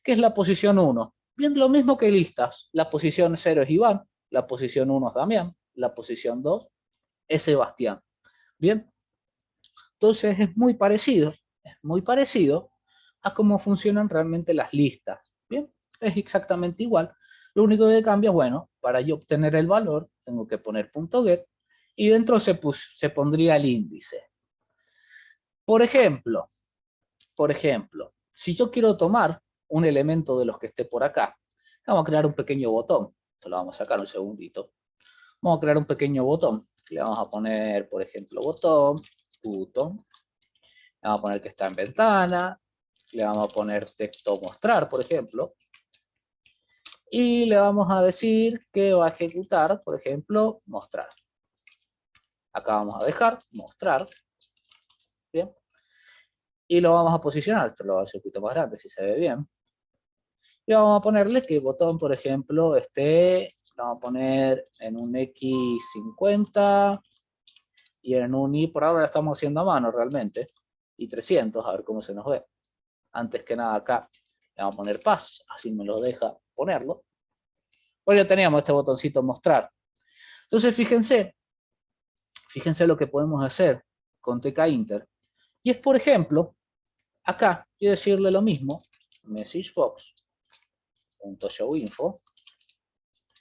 que es la posición 1. Bien, lo mismo que listas. La posición 0 es Iván, la posición 1 es Damián, la posición 2 es Sebastián. Bien. Entonces es muy parecido a cómo funcionan realmente las listas. Bien, es exactamente igual. Lo único que cambia, bueno, para yo obtener el valor, tengo que poner .get y dentro se pondría el índice. Por ejemplo, si yo quiero tomar un elemento de los que esté por acá, vamos a crear un pequeño botón. Esto lo vamos a sacar un segundito. Vamos a crear un pequeño botón. Le vamos a poner, por ejemplo, botón. Le vamos a poner que está en ventana. Le vamos a poner texto mostrar, por ejemplo. Y le vamos a decir que va a ejecutar, por ejemplo, mostrar. Acá vamos a dejar mostrar. Bien. Y lo vamos a posicionar. Esto lo va a hacer un poquito más grande si se ve bien. Y vamos a ponerle que el botón, por ejemplo, esté, lo vamos a poner en un X50 y en un Y, por ahora lo estamos haciendo a mano realmente, y 300, a ver cómo se nos ve. Antes que nada acá le vamos a poner paz, así me lo deja ponerlo. Pues ya teníamos este botoncito mostrar. Entonces fíjense lo que podemos hacer con tkinter. Y es, por ejemplo, acá, yo decirle lo mismo, messagebox.showinfo,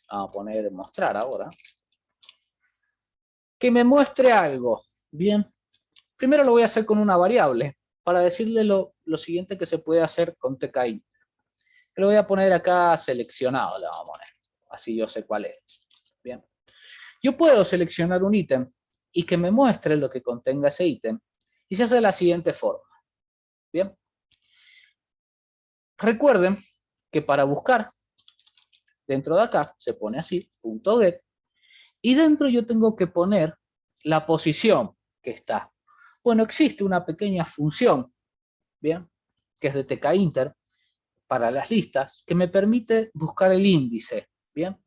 vamos a poner mostrar ahora, que me muestre algo. Bien, primero lo voy a hacer con una variable, para decirle lo siguiente que se puede hacer con tkinter. Lo voy a poner acá seleccionado, le vamos a poner, así yo sé cuál es. Bien, yo puedo seleccionar un ítem y que me muestre lo que contenga ese ítem, y se hace de la siguiente forma. Bien, recuerden que para buscar, dentro de acá, se pone así, .get, y dentro yo tengo que poner la posición que está. Bueno, existe una pequeña función, bien, que es de tkinter, para las listas, que me permite buscar el índice, bien,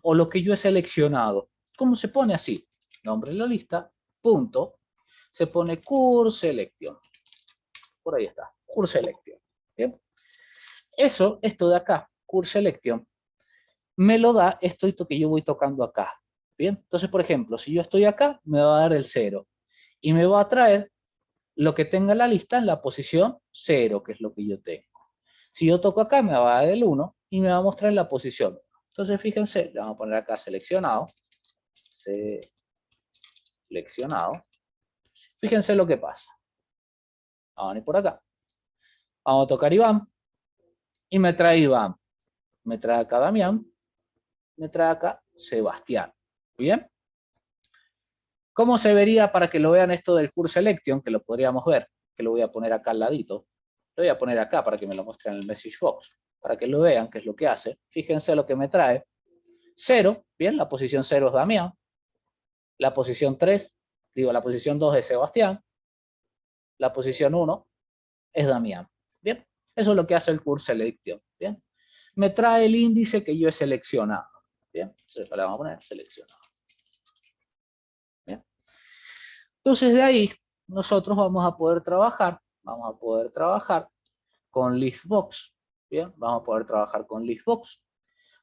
o lo que yo he seleccionado. ¿Cómo se pone así? Nombre de la lista, punto, se pone curSelection. Por ahí está, curSelection. Bien. Esto de acá, curSelection, me lo da esto que yo voy tocando acá. Bien, entonces, por ejemplo, si yo estoy acá, me va a dar el 0. Y me va a traer lo que tenga la lista en la posición 0, que es lo que yo tengo. Si yo toco acá, me va a dar el 1 y me va a mostrar en la posición. Entonces, fíjense, le vamos a poner acá seleccionado. Seleccionado. Fíjense lo que pasa. Vamos a venir por acá. Vamos a tocar Iván. Y me trae Iván. Me trae acá Damián. Me trae acá Sebastián. ¿Bien? ¿Cómo se vería para que lo vean esto del curSelection? Que lo podríamos ver. Que lo voy a poner acá al ladito. Lo voy a poner acá para que me lo muestren en el message box. Para que lo vean qué es lo que hace. Fíjense lo que me trae. 0. Bien, la posición 0 es Damián. La posición 3, la posición 2 es Sebastián. La posición 1 es Damián. Bien, eso es lo que hace el curSelection. Bien, me trae el índice que yo he seleccionado. Bien, entonces le vamos a poner seleccionado. Bien, entonces de ahí nosotros vamos a poder trabajar con listbox. Bien, vamos a poder trabajar con listbox.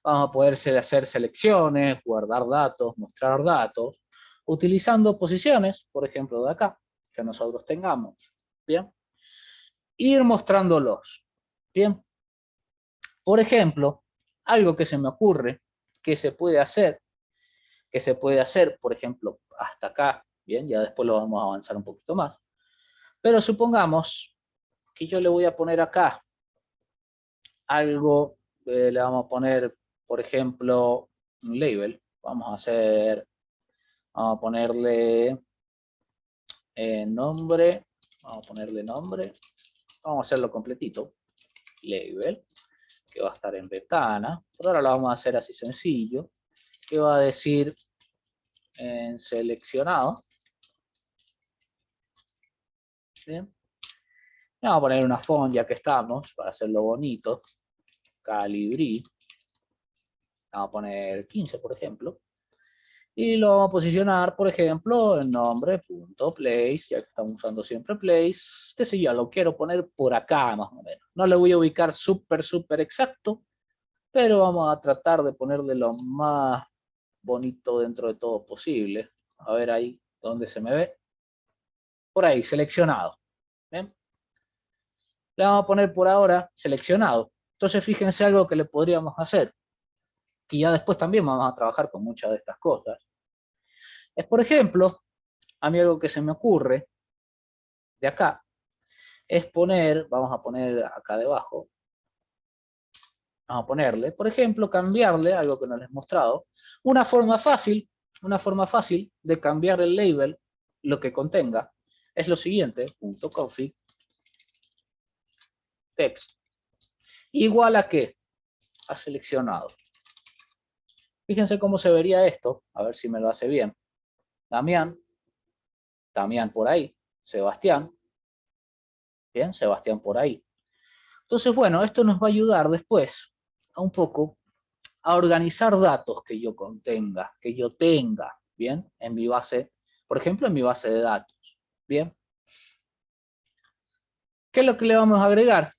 Vamos a poder hacer selecciones, guardar datos, mostrar datos, utilizando posiciones, por ejemplo, de acá, que nosotros tengamos. Bien, ir mostrándolos. Bien, por ejemplo, algo que se me ocurre que se puede hacer, por ejemplo, hasta acá. Bien, ya después lo vamos a avanzar un poquito más. Pero supongamos que yo le voy a poner acá algo, le vamos a poner, por ejemplo, un label. Vamos a ponerle nombre, vamos a ponerle nombre, vamos a hacerlo completito, label, que va a estar en ventana. Por ahora lo vamos a hacer así sencillo, que va a decir en seleccionado. Bien. Vamos a poner una font ya que estamos, para hacerlo bonito, Calibri. Vamos a poner 15, por ejemplo. Y lo vamos a posicionar, por ejemplo, en nombre.place, ya que estamos usando siempre place, qué sé yo, lo quiero poner por acá más o menos. No le voy a ubicar súper exacto, pero vamos a tratar de ponerle lo más bonito dentro de todo posible. A ver ahí, ¿dónde se me ve? Por ahí, seleccionado. ¿Bien? Le vamos a poner por ahora seleccionado. Entonces fíjense algo que le podríamos hacer, que ya después también vamos a trabajar con muchas de estas cosas. Es, por ejemplo, a mí algo que se me ocurre de acá, es poner, vamos a poner acá debajo, vamos a ponerle, por ejemplo, cambiarle, algo que no les he mostrado, una forma fácil de cambiar el label, lo que contenga, es lo siguiente, .config, text, igual a qué, a seleccionado. Fíjense cómo se vería esto, a ver si me lo hace bien. Damián por ahí, Sebastián, bien, Sebastián por ahí. Entonces, bueno, esto nos va a ayudar después a un poco a organizar datos que yo contenga, que yo tenga, bien, en mi base, por ejemplo, en mi base de datos, bien. ¿Qué es lo que le vamos a agregar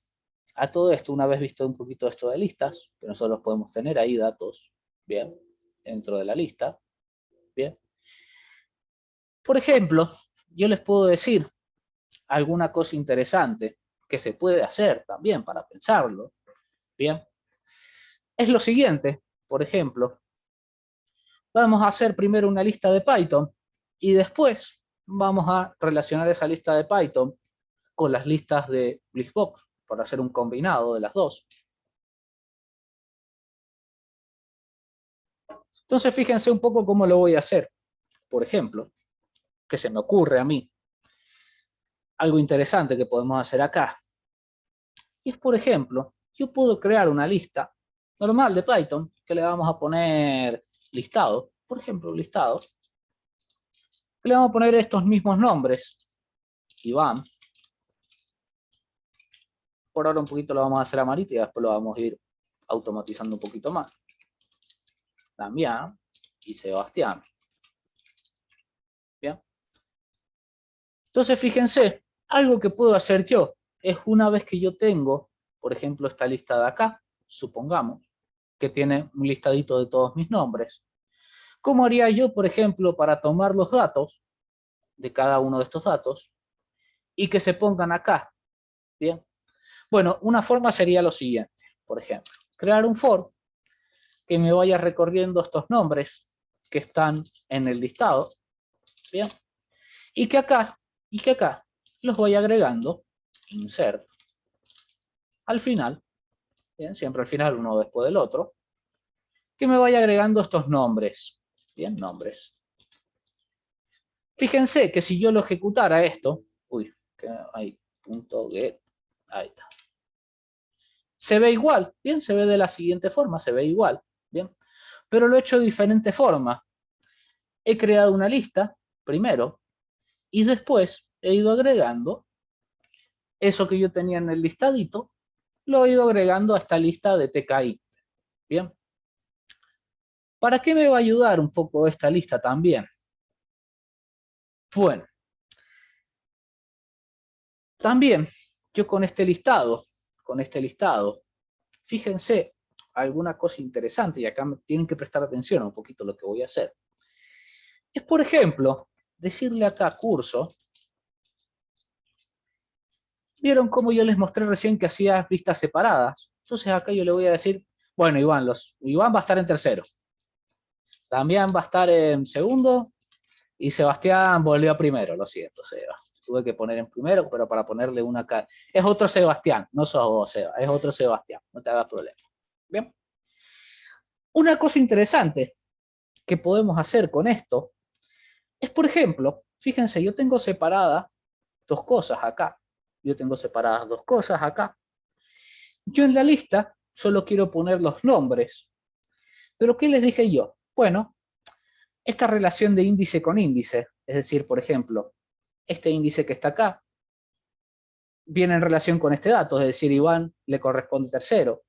a todo esto? Una vez visto un poquito esto de listas, que nosotros podemos tener ahí datos, bien, dentro de la lista, bien. Por ejemplo, yo les puedo decir alguna cosa interesante que se puede hacer también para pensarlo, bien. Es lo siguiente, por ejemplo, vamos a hacer primero una lista de Python y después vamos a relacionar esa lista de Python con las listas de Flixbox para hacer un combinado de las dos. Entonces fíjense un poco cómo lo voy a hacer. Por ejemplo, que se me ocurre a mí algo interesante que podemos hacer acá. Y es, por ejemplo, yo puedo crear una lista normal de Python que le vamos a poner listado, por ejemplo, listado. Le vamos a poner estos mismos nombres, Iván. Por ahora un poquito lo vamos a hacer amarillo y después lo vamos a ir automatizando un poquito más. Damián y Sebastián. Bien. Entonces fíjense, algo que puedo hacer yo es una vez que yo tengo, por ejemplo, esta lista de acá, supongamos, que tiene un listadito de todos mis nombres. ¿Cómo haría yo, por ejemplo, para tomar los datos de cada uno de estos datos y que se pongan acá? Bien. Bueno, una forma sería lo siguiente, por ejemplo, crear un for que me vaya recorriendo estos nombres que están en el listado, bien, y que acá los voy agregando, insert, al final, bien, siempre al final uno después del otro, que me vaya agregando estos nombres, bien, nombres. Fíjense que si yo lo ejecutara esto, uy, que hay punto get, ahí está. Se ve igual, bien, se ve de la siguiente forma, se ve igual, bien, pero lo he hecho de diferente forma. He creado una lista, primero, y después he ido agregando eso que yo tenía en el listadito, lo he ido agregando a esta lista de TKI. Bien. ¿Para qué me va a ayudar un poco esta lista también? Bueno, también yo con este listado, fíjense alguna cosa interesante, y acá tienen que prestar atención a un poquito a lo que voy a hacer. Es, por ejemplo, decirle acá curso. ¿Vieron cómo yo les mostré recién que hacía listas separadas? Entonces acá yo le voy a decir, bueno, Iván va a estar en tercero. Damián va a estar en segundo. Y Sebastián volvió a primero, lo siento, Seba. Tuve que poner en primero, pero para ponerle una acá. Es otro Sebastián, no sos vos, Seba, es otro Sebastián, no te hagas problema. Bien. Una cosa interesante que podemos hacer con esto es, por ejemplo, fíjense, yo tengo separadas dos cosas acá. Yo tengo separadas dos cosas acá. Yo en la lista solo quiero poner los nombres. Pero ¿qué les dije yo? Bueno, esta relación de índice con índice, es decir, por ejemplo, este índice que está acá, viene en relación con este dato, es decir, Iván le corresponde tercero,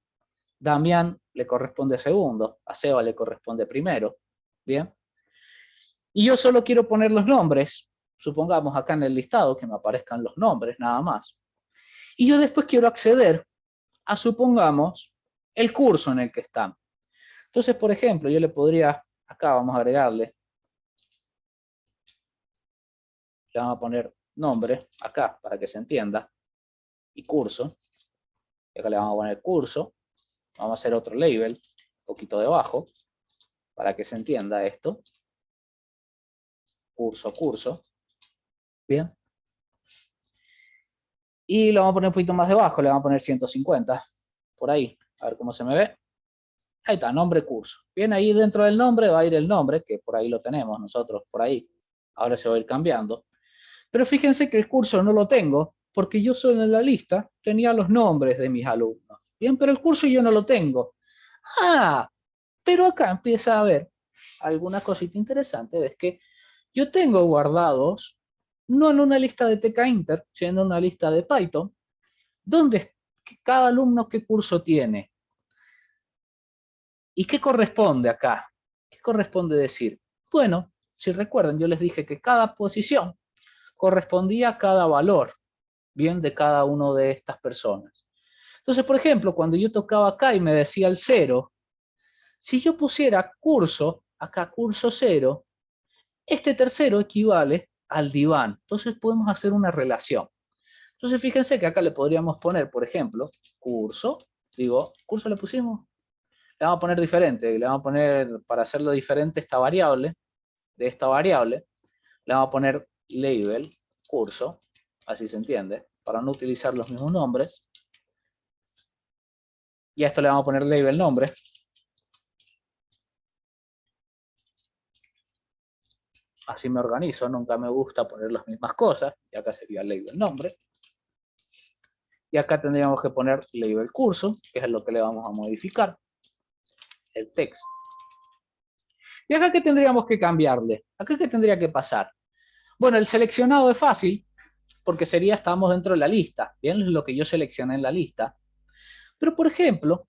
Damián le corresponde segundo, a Seba le corresponde primero, ¿bien? y yo solo quiero poner los nombres, supongamos acá en el listado que me aparezcan los nombres nada más, y yo después quiero acceder a, supongamos, el curso en el que están. Entonces, por ejemplo, yo le podría, acá vamos a agregarle, le vamos a poner nombre, acá, para que se entienda, y curso, y acá le vamos a poner curso, vamos a hacer otro label, un poquito debajo, para que se entienda esto, curso, curso, bien, y lo vamos a poner un poquito más debajo, le vamos a poner 150, por ahí, a ver cómo se me ve. Ahí está, nombre curso. Bien, ahí dentro del nombre va a ir el nombre, que por ahí lo tenemos nosotros, por ahí. Ahora se va a ir cambiando. Pero fíjense que el curso no lo tengo, porque yo solo en la lista tenía los nombres de mis alumnos. Bien, pero el curso yo no lo tengo. Ah, pero acá empieza a haber alguna cosita interesante, es que yo tengo guardados, no en una lista de TK Inter, sino en una lista de Python, donde cada alumno qué curso tiene. ¿Y qué corresponde acá? ¿Qué corresponde decir? Bueno, si recuerdan, yo les dije que cada posición correspondía a cada valor, bien, de cada una de estas personas. Entonces, por ejemplo, cuando yo tocaba acá y me decía el 0, si yo pusiera curso, acá curso 0, este tercero equivale al diván. Entonces podemos hacer una relación. Entonces fíjense que acá le podríamos poner, por ejemplo, curso, digo, curso le pusimos, le vamos a poner diferente, le vamos a poner, para hacerlo diferente esta variable, de esta variable, le vamos a poner label, curso, así se entiende, para no utilizar los mismos nombres. Y a esto le vamos a poner label nombre. Así me organizo, nunca me gusta poner las mismas cosas, y acá sería label nombre. Y acá tendríamos que poner label curso, que es lo que le vamos a modificar, el texto. ¿Y acá qué tendríamos que cambiarle? ¿Acá qué tendría que pasar? Bueno, el seleccionado es fácil, porque sería, estamos dentro de la lista, ¿bien? Es lo que yo seleccioné en la lista. Pero, por ejemplo,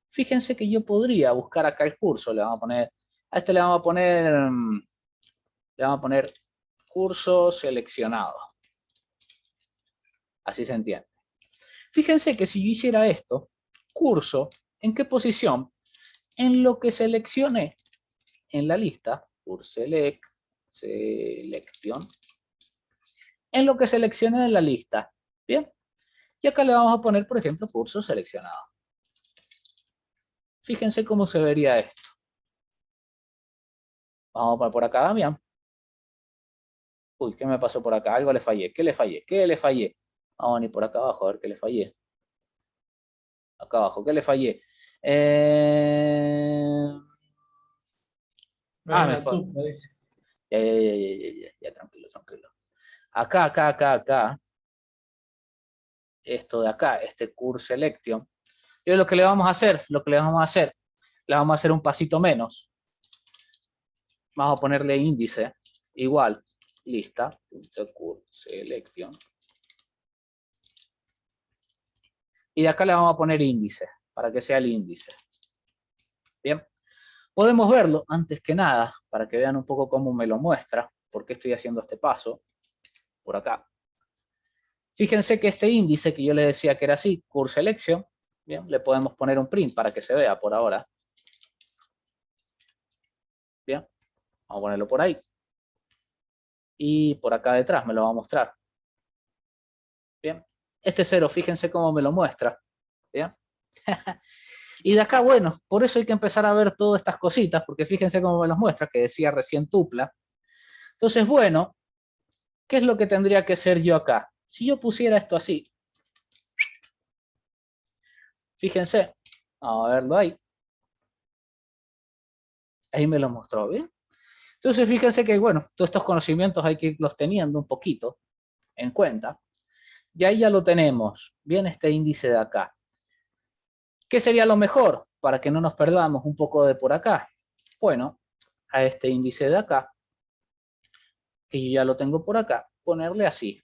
fíjense que yo podría buscar acá el curso, le vamos a poner, a este le vamos a poner curso seleccionado. Así se entiende. Fíjense que si yo hiciera esto, curso, ¿en qué posición? En lo que seleccioné en la lista, curselect, selection, en lo que seleccioné en la lista. Bien. Y acá le vamos a poner, por ejemplo, curso seleccionado. Fíjense cómo se vería esto. Vamos a poner por acá, Damián. Uy, ¿qué me pasó por acá? Algo le fallé. ¿Qué le fallé? ¿Qué le fallé? Vamos a venir por acá abajo a ver qué le fallé. Acá abajo, ¿qué le fallé? Me fue. Ya, tranquilo, tranquilo. Acá. Esto de acá, este curso selection. Y lo que le vamos a hacer, le vamos a hacer un pasito menos. Vamos a ponerle índice, igual, lista, selection. Y de acá le vamos a poner índice, para que sea el índice. Bien. Podemos verlo, antes que nada, para que vean un poco cómo me lo muestra, por qué estoy haciendo este paso, por acá. Fíjense que este índice, que yo le decía que era así, curso selection, bien, le podemos poner un print para que se vea por ahora. Bien, vamos a ponerlo por ahí. Y por acá detrás me lo va a mostrar. Bien, este 0, fíjense cómo me lo muestra. Bien. Y de acá, bueno, por eso hay que empezar a ver todas estas cositas, porque fíjense cómo me los muestra, que decía recién tupla. Entonces, bueno, ¿qué es lo que tendría que hacer yo acá? Si yo pusiera esto así, fíjense, vamos a verlo ahí. Ahí me lo mostró, ¿bien? Entonces, fíjense que, bueno, todos estos conocimientos hay que irlos teniendo un poquito en cuenta. Y ahí ya lo tenemos, bien, este índice de acá. ¿Qué sería lo mejor para que no nos perdamos un poco de por acá? Bueno, a este índice de acá, que yo ya lo tengo por acá, ponerle así.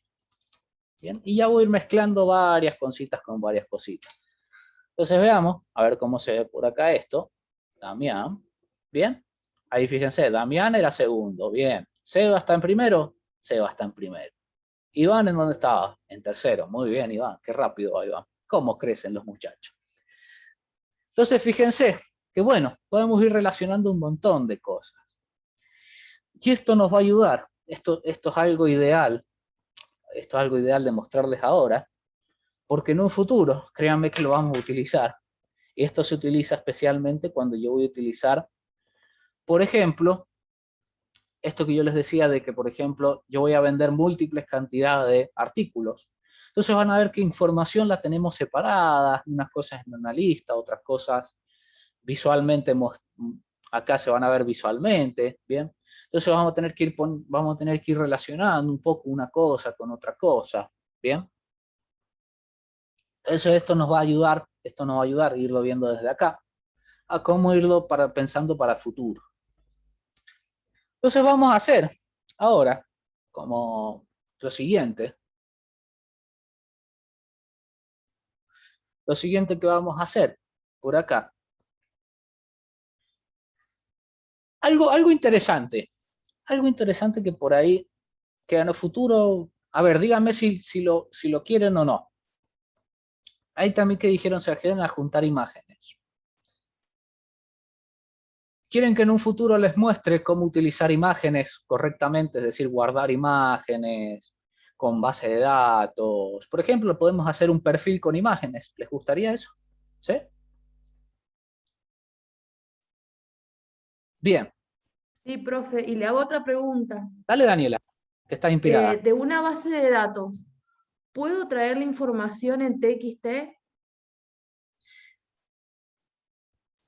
Bien, y ya voy a ir mezclando varias cositas con varias cositas. Entonces veamos, a ver cómo se ve por acá esto. También, bien. Ahí fíjense, Damián era segundo, bien. Seba está en primero, Seba está en primero. Iván, ¿en dónde estaba? En tercero, muy bien, Iván, qué rápido va Iván. ¿Cómo crecen los muchachos? Entonces, fíjense que bueno, podemos ir relacionando un montón de cosas. Y esto nos va a ayudar, esto es algo ideal, esto es algo ideal de mostrarles ahora, porque en un futuro, créanme que lo vamos a utilizar. Y esto se utiliza especialmente cuando yo voy a utilizar, por ejemplo, esto que yo les decía de que, por ejemplo, yo voy a vender múltiples cantidades de artículos. Entonces van a ver qué información la tenemos separada, unas cosas en una lista, otras cosas visualmente, acá se van a ver visualmente, ¿bien? Entonces vamos a tener que ir relacionando un poco una cosa con otra cosa, ¿bien? Entonces esto nos va a ayudar a irlo viendo desde acá, a cómo irlo pensando para el futuro. Entonces vamos a hacer ahora, como lo siguiente que vamos a hacer por acá. Algo interesante que por ahí, que en el futuro, a ver, díganme si lo quieren o no. Ahí también que dijeron se quieren a juntar imágenes. ¿Quieren que en un futuro les muestre cómo utilizar imágenes correctamente? Es decir, guardar imágenes con base de datos. Por ejemplo, podemos hacer un perfil con imágenes. ¿Les gustaría eso? ¿Sí? Bien.
Sí, profe, y le hago otra pregunta.
Dale, Daniela, que estás inspirada.
De una base de datos, ¿puedo traer la información en TXT?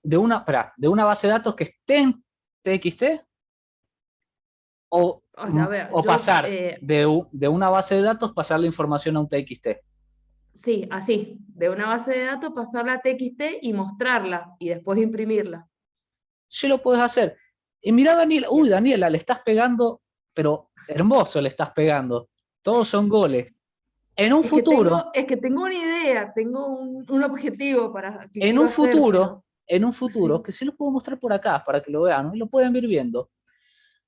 De una base de datos que esté en TXT
O sea, a ver,
o pasar de una base de datos, pasar la información a un TXT.
sí, así, de una base de datos pasarla a TXT y mostrarla y después imprimirla.
Sí lo puedes hacer. Y mira, Daniela, uy, Daniela, le estás pegando, pero hermoso le estás pegando. Todos son goles. En un futuro,
Es que tengo una idea, tengo un objetivo para que
en
quiero
un
hacer,
futuro,
pero
en un futuro,
sí.
que sí lo puedo mostrar por acá para que lo vean, ¿no? Y lo pueden ir viendo.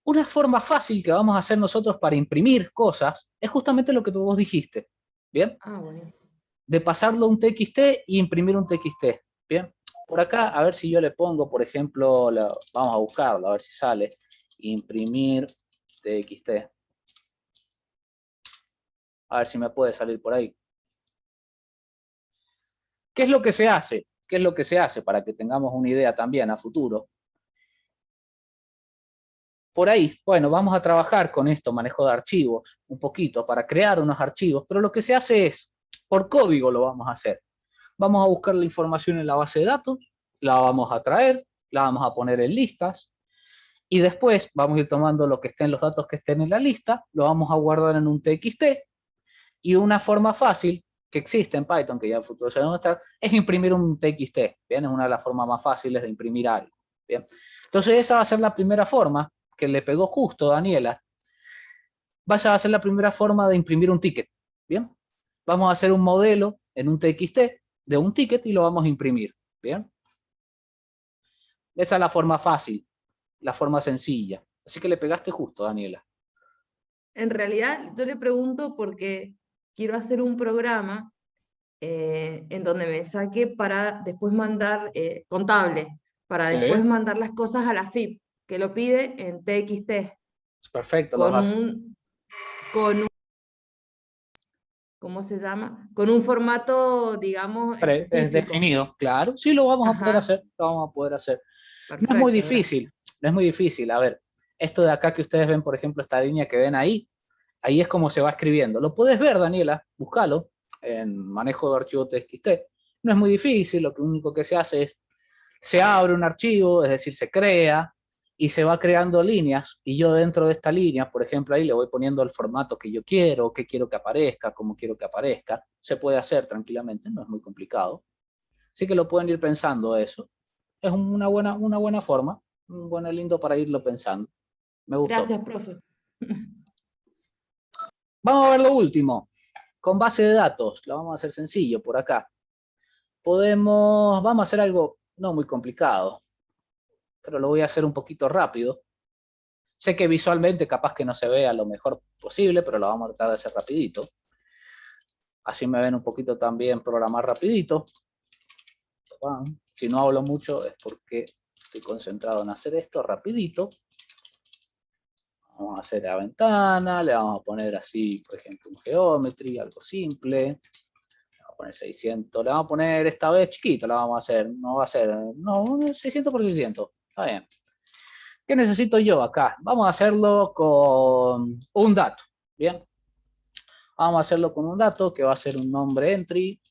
Una forma fácil que vamos a hacer nosotros para imprimir cosas es justamente lo que vos dijiste. ¿Bien?
Ah, bueno.
De pasarlo a un TXT y imprimir un TXT. Bien, por acá, a ver si yo le pongo, por ejemplo, vamos a buscarlo, a ver si sale, imprimir TXT. A ver si me puede salir por ahí. ¿Qué es lo que se hace? ¿Qué es lo que se hace para que tengamos una idea también a futuro? Por ahí, bueno, vamos a trabajar con esto, manejo de archivos, un poquito, para crear unos archivos, pero lo que se hace es, por código lo vamos a hacer. Vamos a buscar la información en la base de datos, la vamos a traer, la vamos a poner en listas, y después vamos a ir tomando lo que estén, los datos que estén en la lista, lo vamos a guardar en un TXT, y una forma fácil que existe en Python, que ya en el futuro se va a mostrar, es imprimir un TXT, ¿bien? Es una de las formas más fáciles de imprimir algo, ¿bien? Entonces esa va a ser la primera forma, que le pegó justo Daniela, vaya a ser la primera forma de imprimir un ticket, ¿bien? Vamos a hacer un modelo en un TXT de un ticket y lo vamos a imprimir, ¿bien? Esa es la forma fácil, la forma sencilla. Así que le pegaste justo, Daniela.
En realidad, yo le pregunto porque quiero hacer un programa en donde me saque para después mandar contable, para
Sí,
después mandar las cosas a la FIP, que lo pide en TXT,
perfecto, lo
con
vas.
un, ¿cómo se llama? Con un formato, digamos,
Es
específico.
definido, claro. Sí, lo vamos a poder
Ajá,
hacer, lo vamos a poder hacer. No es muy
perfecto, gracias.
difícil, no es muy difícil. A ver, esto de acá que ustedes ven, por ejemplo, esta línea que ven ahí es como se va escribiendo. Lo puedes ver, Daniela, búscalo en manejo de archivo TXT. No es muy difícil, lo único que se hace es, se abre un archivo, es decir, se crea, y se va creando líneas, y yo dentro de esta línea, por ejemplo, ahí le voy poniendo el formato que yo quiero, qué quiero que aparezca, cómo quiero que aparezca. Se puede hacer tranquilamente, no es muy complicado. Así que lo pueden ir pensando eso. Es una buena forma, un buen lindo para irlo pensando. Me gustó.
Gracias, profe.
Vamos a ver lo último. Con base de datos, lo vamos a hacer sencillo por acá. Vamos a hacer algo no muy complicado. pero lo voy a hacer un poquito rápido. Sé que visualmente capaz que no se vea lo mejor posible, pero lo vamos a tratar de hacer rapidito. Así me ven un poquito también programar rapidito. Si no hablo mucho es porque estoy concentrado en hacer esto rapidito. Vamos a hacer la ventana, le vamos a poner así, por ejemplo, un geometry, algo simple. Le vamos a poner 600, le vamos a poner esta vez chiquito, la vamos a hacer, no va a ser, no, 600 por 600, está bien. ¿Qué necesito yo acá? Vamos a hacerlo con un dato, ¿bien? Vamos a hacerlo con un dato que va a ser un nombre entry,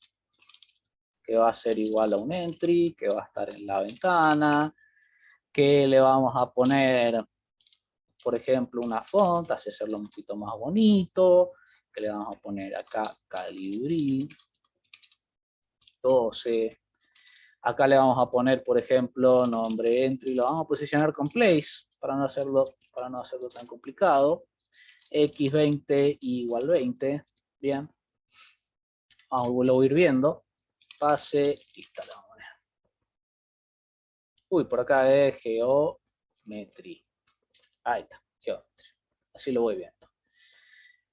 que va a ser igual a un entry, que va a estar en la ventana, que le vamos a poner, por ejemplo, una font, así hacerlo un poquito más bonito, que le vamos a poner acá Calibri 12. Acá le vamos a poner, por ejemplo, nombre entry, lo vamos a posicionar con place, para no hacerlo tan complicado. X20 igual 20, bien. Vamos, lo voy a ir viendo. Pase, instalamos. Uy, por acá es geometry. Ahí está, geometry. Así lo voy viendo.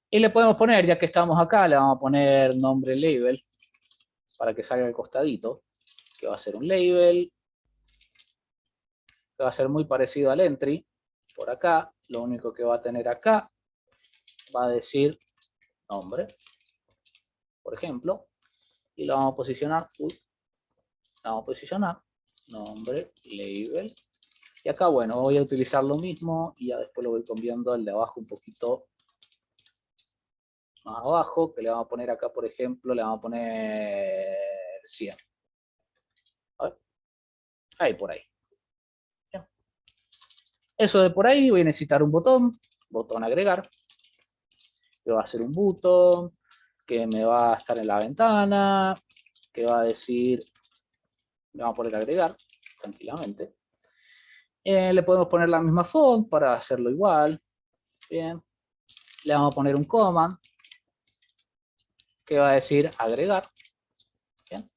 Y le podemos poner, ya que estamos acá, le vamos a poner nombre label, para que salga al costadito, que va a ser un label, que va a ser muy parecido al entry. Por acá, lo único que va a tener acá, va a decir nombre, por ejemplo, y lo vamos a posicionar, nombre, label, y acá, bueno, voy a utilizar lo mismo, y ya después lo voy cambiando el de abajo un poquito más abajo, que le vamos a poner acá, por ejemplo, le vamos a poner 100. A ver. Ahí, por ahí. Bien. Eso de por ahí, voy a necesitar un botón agregar, que va a ser un botón, que me va a estar en la ventana, que va a decir, le vamos a poner agregar, tranquilamente. Le podemos poner la misma font para hacerlo igual. Bien. Le vamos a poner un command, que va a decir agregar. Bien.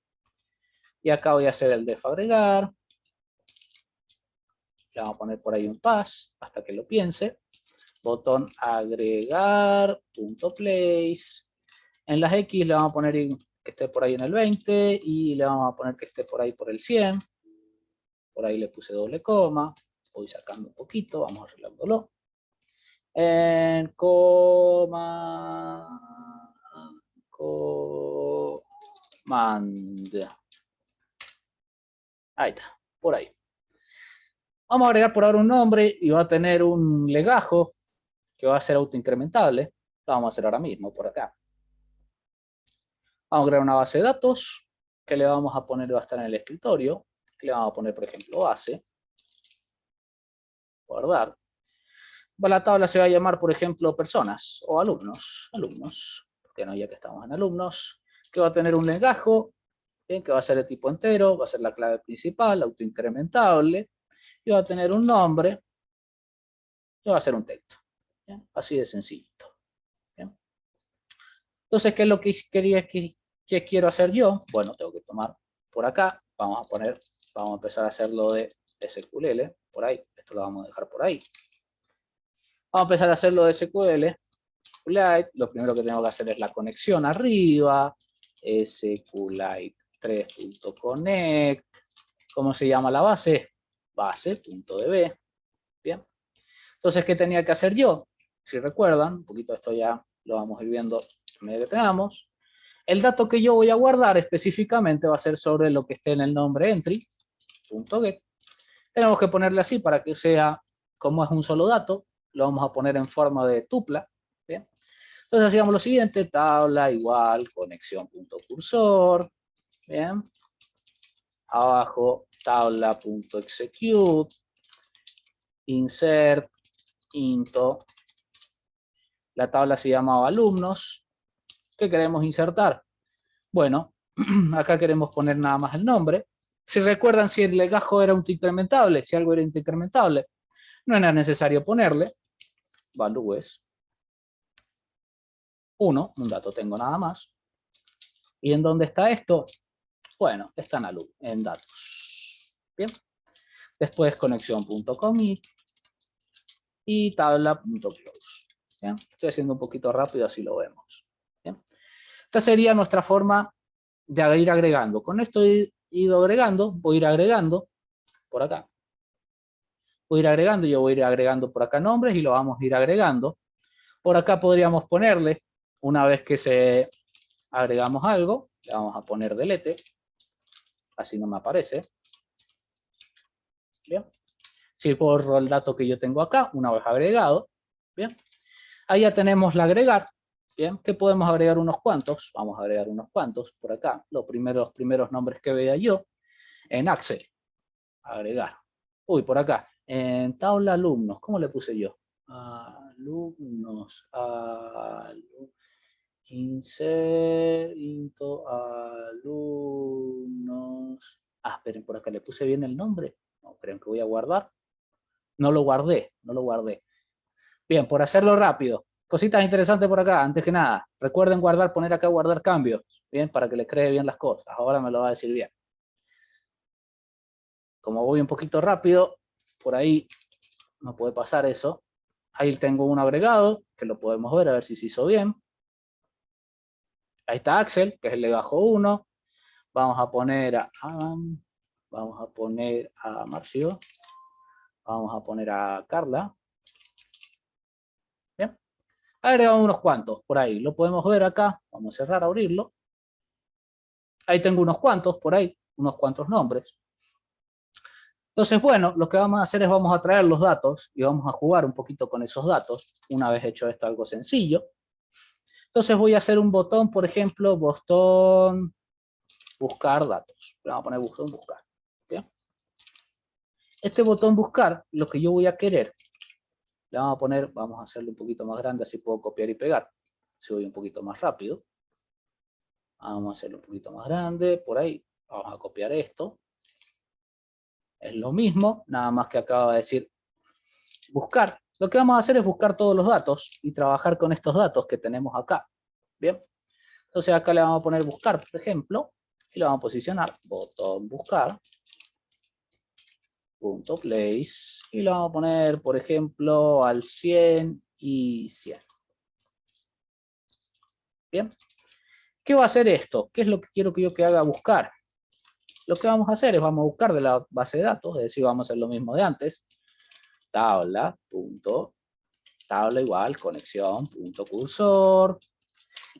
Y acá voy a hacer el def agregar. Le vamos a poner por ahí un pass, hasta que lo piense. Botón agregar, punto place. En las X le vamos a poner que esté por ahí en el 20 y le vamos a poner que esté por ahí por el 100. Por ahí le puse doble coma. Voy sacando un poquito, vamos arreglándolo. En command. Ahí está, por ahí. Vamos a agregar por ahora un nombre y va a tener un legajo que va a ser autoincrementable. Lo vamos a hacer ahora mismo, por acá. Vamos a crear una base de datos que le vamos a poner, va a estar en el escritorio. Que le vamos a poner, por ejemplo, base. Guardar. La tabla se va a llamar, por ejemplo, personas o alumnos. Alumnos, porque no, ya que estamos en alumnos. Que va a tener un legajo, ¿bien? Que va a ser de tipo entero, va a ser la clave principal, autoincrementable. Y va a tener un nombre. Y va a ser un texto. ¿Bien? Así de sencillito. ¿Bien? Entonces, ¿qué es lo que quiero hacer yo? Bueno, tengo que tomar por acá. Vamos a empezar a hacerlo de SQL. Por ahí. Esto lo vamos a dejar por ahí. Vamos a empezar a hacerlo de SQL. Lo primero que tengo que hacer es la conexión arriba. SQLite 3.connect. ¿Cómo se llama la base? Base.db. Bien. Entonces, ¿qué tenía que hacer yo? Si recuerdan, un poquito esto ya lo vamos a ir viendo a medida que tengamos. El dato que yo voy a guardar específicamente va a ser sobre lo que esté en el nombre entry.get. Tenemos que ponerle así para que sea, como es un solo dato, lo vamos a poner en forma de tupla. ¿Bien? Entonces hacíamos lo siguiente, tabla igual conexión.cursor. Bien. Abajo tabla.execute. Insert into. La tabla se llamaba alumnos. ¿Qué queremos insertar? Bueno, acá queremos poner nada más el nombre. Si recuerdan, si el legajo era un incrementable, si algo era incrementable, no era necesario ponerle value es 1, un dato tengo nada más. ¿Y en dónde está esto? Bueno, está en datos. Bien. Después conexión.commit y tabla.close. ¿Bien? Estoy haciendo un poquito rápido, así lo vemos. ¿Bien? Esta sería nuestra forma de ir agregando. Con esto he ido agregando, voy a ir agregando por acá. Voy a ir agregando, yo voy a ir agregando por acá nombres y lo vamos a ir agregando. Por acá podríamos ponerle, una vez que agregamos algo, le vamos a poner delete, así no me aparece. Bien. Si borro el dato que yo tengo acá, una vez agregado, bien. Ahí ya tenemos la agregar, bien, que podemos agregar unos cuantos, vamos a agregar unos cuantos por acá, los primeros nombres que vea yo, en Axel, agregar. Uy, por acá, en tabla alumnos, ¿cómo le puse yo? Alumnos, insert, into, alumnos. Esperen, por acá le puse bien el nombre. No, esperen que voy a guardar. No lo guardé. Bien, por hacerlo rápido. Cositas interesantes por acá, antes que nada. Recuerden guardar, poner acá guardar cambios. Bien, para que les cree bien las cosas. Ahora me lo va a decir bien. Como voy un poquito rápido, por ahí no puede pasar eso. Ahí tengo un agregado, que lo podemos ver, a ver si se hizo bien. Ahí está Axel, que es el legajo 1. Vamos a poner a Adam. Vamos a poner a Marcio. Vamos a poner a Carla. Bien. Agregamos unos cuantos por ahí. Lo podemos ver acá. Vamos a cerrar, a abrirlo. Ahí tengo unos cuantos por ahí. Unos cuantos nombres. Entonces, bueno, lo que vamos a hacer es vamos a traer los datos y vamos a jugar un poquito con esos datos. Una vez hecho esto, algo sencillo. Entonces voy a hacer un botón, por ejemplo, botón buscar datos. Le vamos a poner botón buscar. ¿Bien? Este botón buscar, lo que yo voy a querer, le vamos a poner, vamos a hacerlo un poquito más grande, así puedo copiar y pegar. Si voy un poquito más rápido. Vamos a hacerlo un poquito más grande, por ahí. Vamos a copiar esto. Es lo mismo, nada más que acaba de decir buscar. Lo que vamos a hacer es buscar todos los datos y trabajar con estos datos que tenemos acá. Bien. Entonces acá le vamos a poner buscar, por ejemplo, y le vamos a posicionar botón buscar, punto place, y le vamos a poner, por ejemplo, al 100 y 100. Bien. ¿Qué va a hacer esto? ¿Qué es lo que quiero que yo que haga buscar? Lo que vamos a hacer es vamos a buscar de la base de datos, es decir, vamos a hacer lo mismo de antes. Tabla, punto, tabla igual, conexión, punto cursor.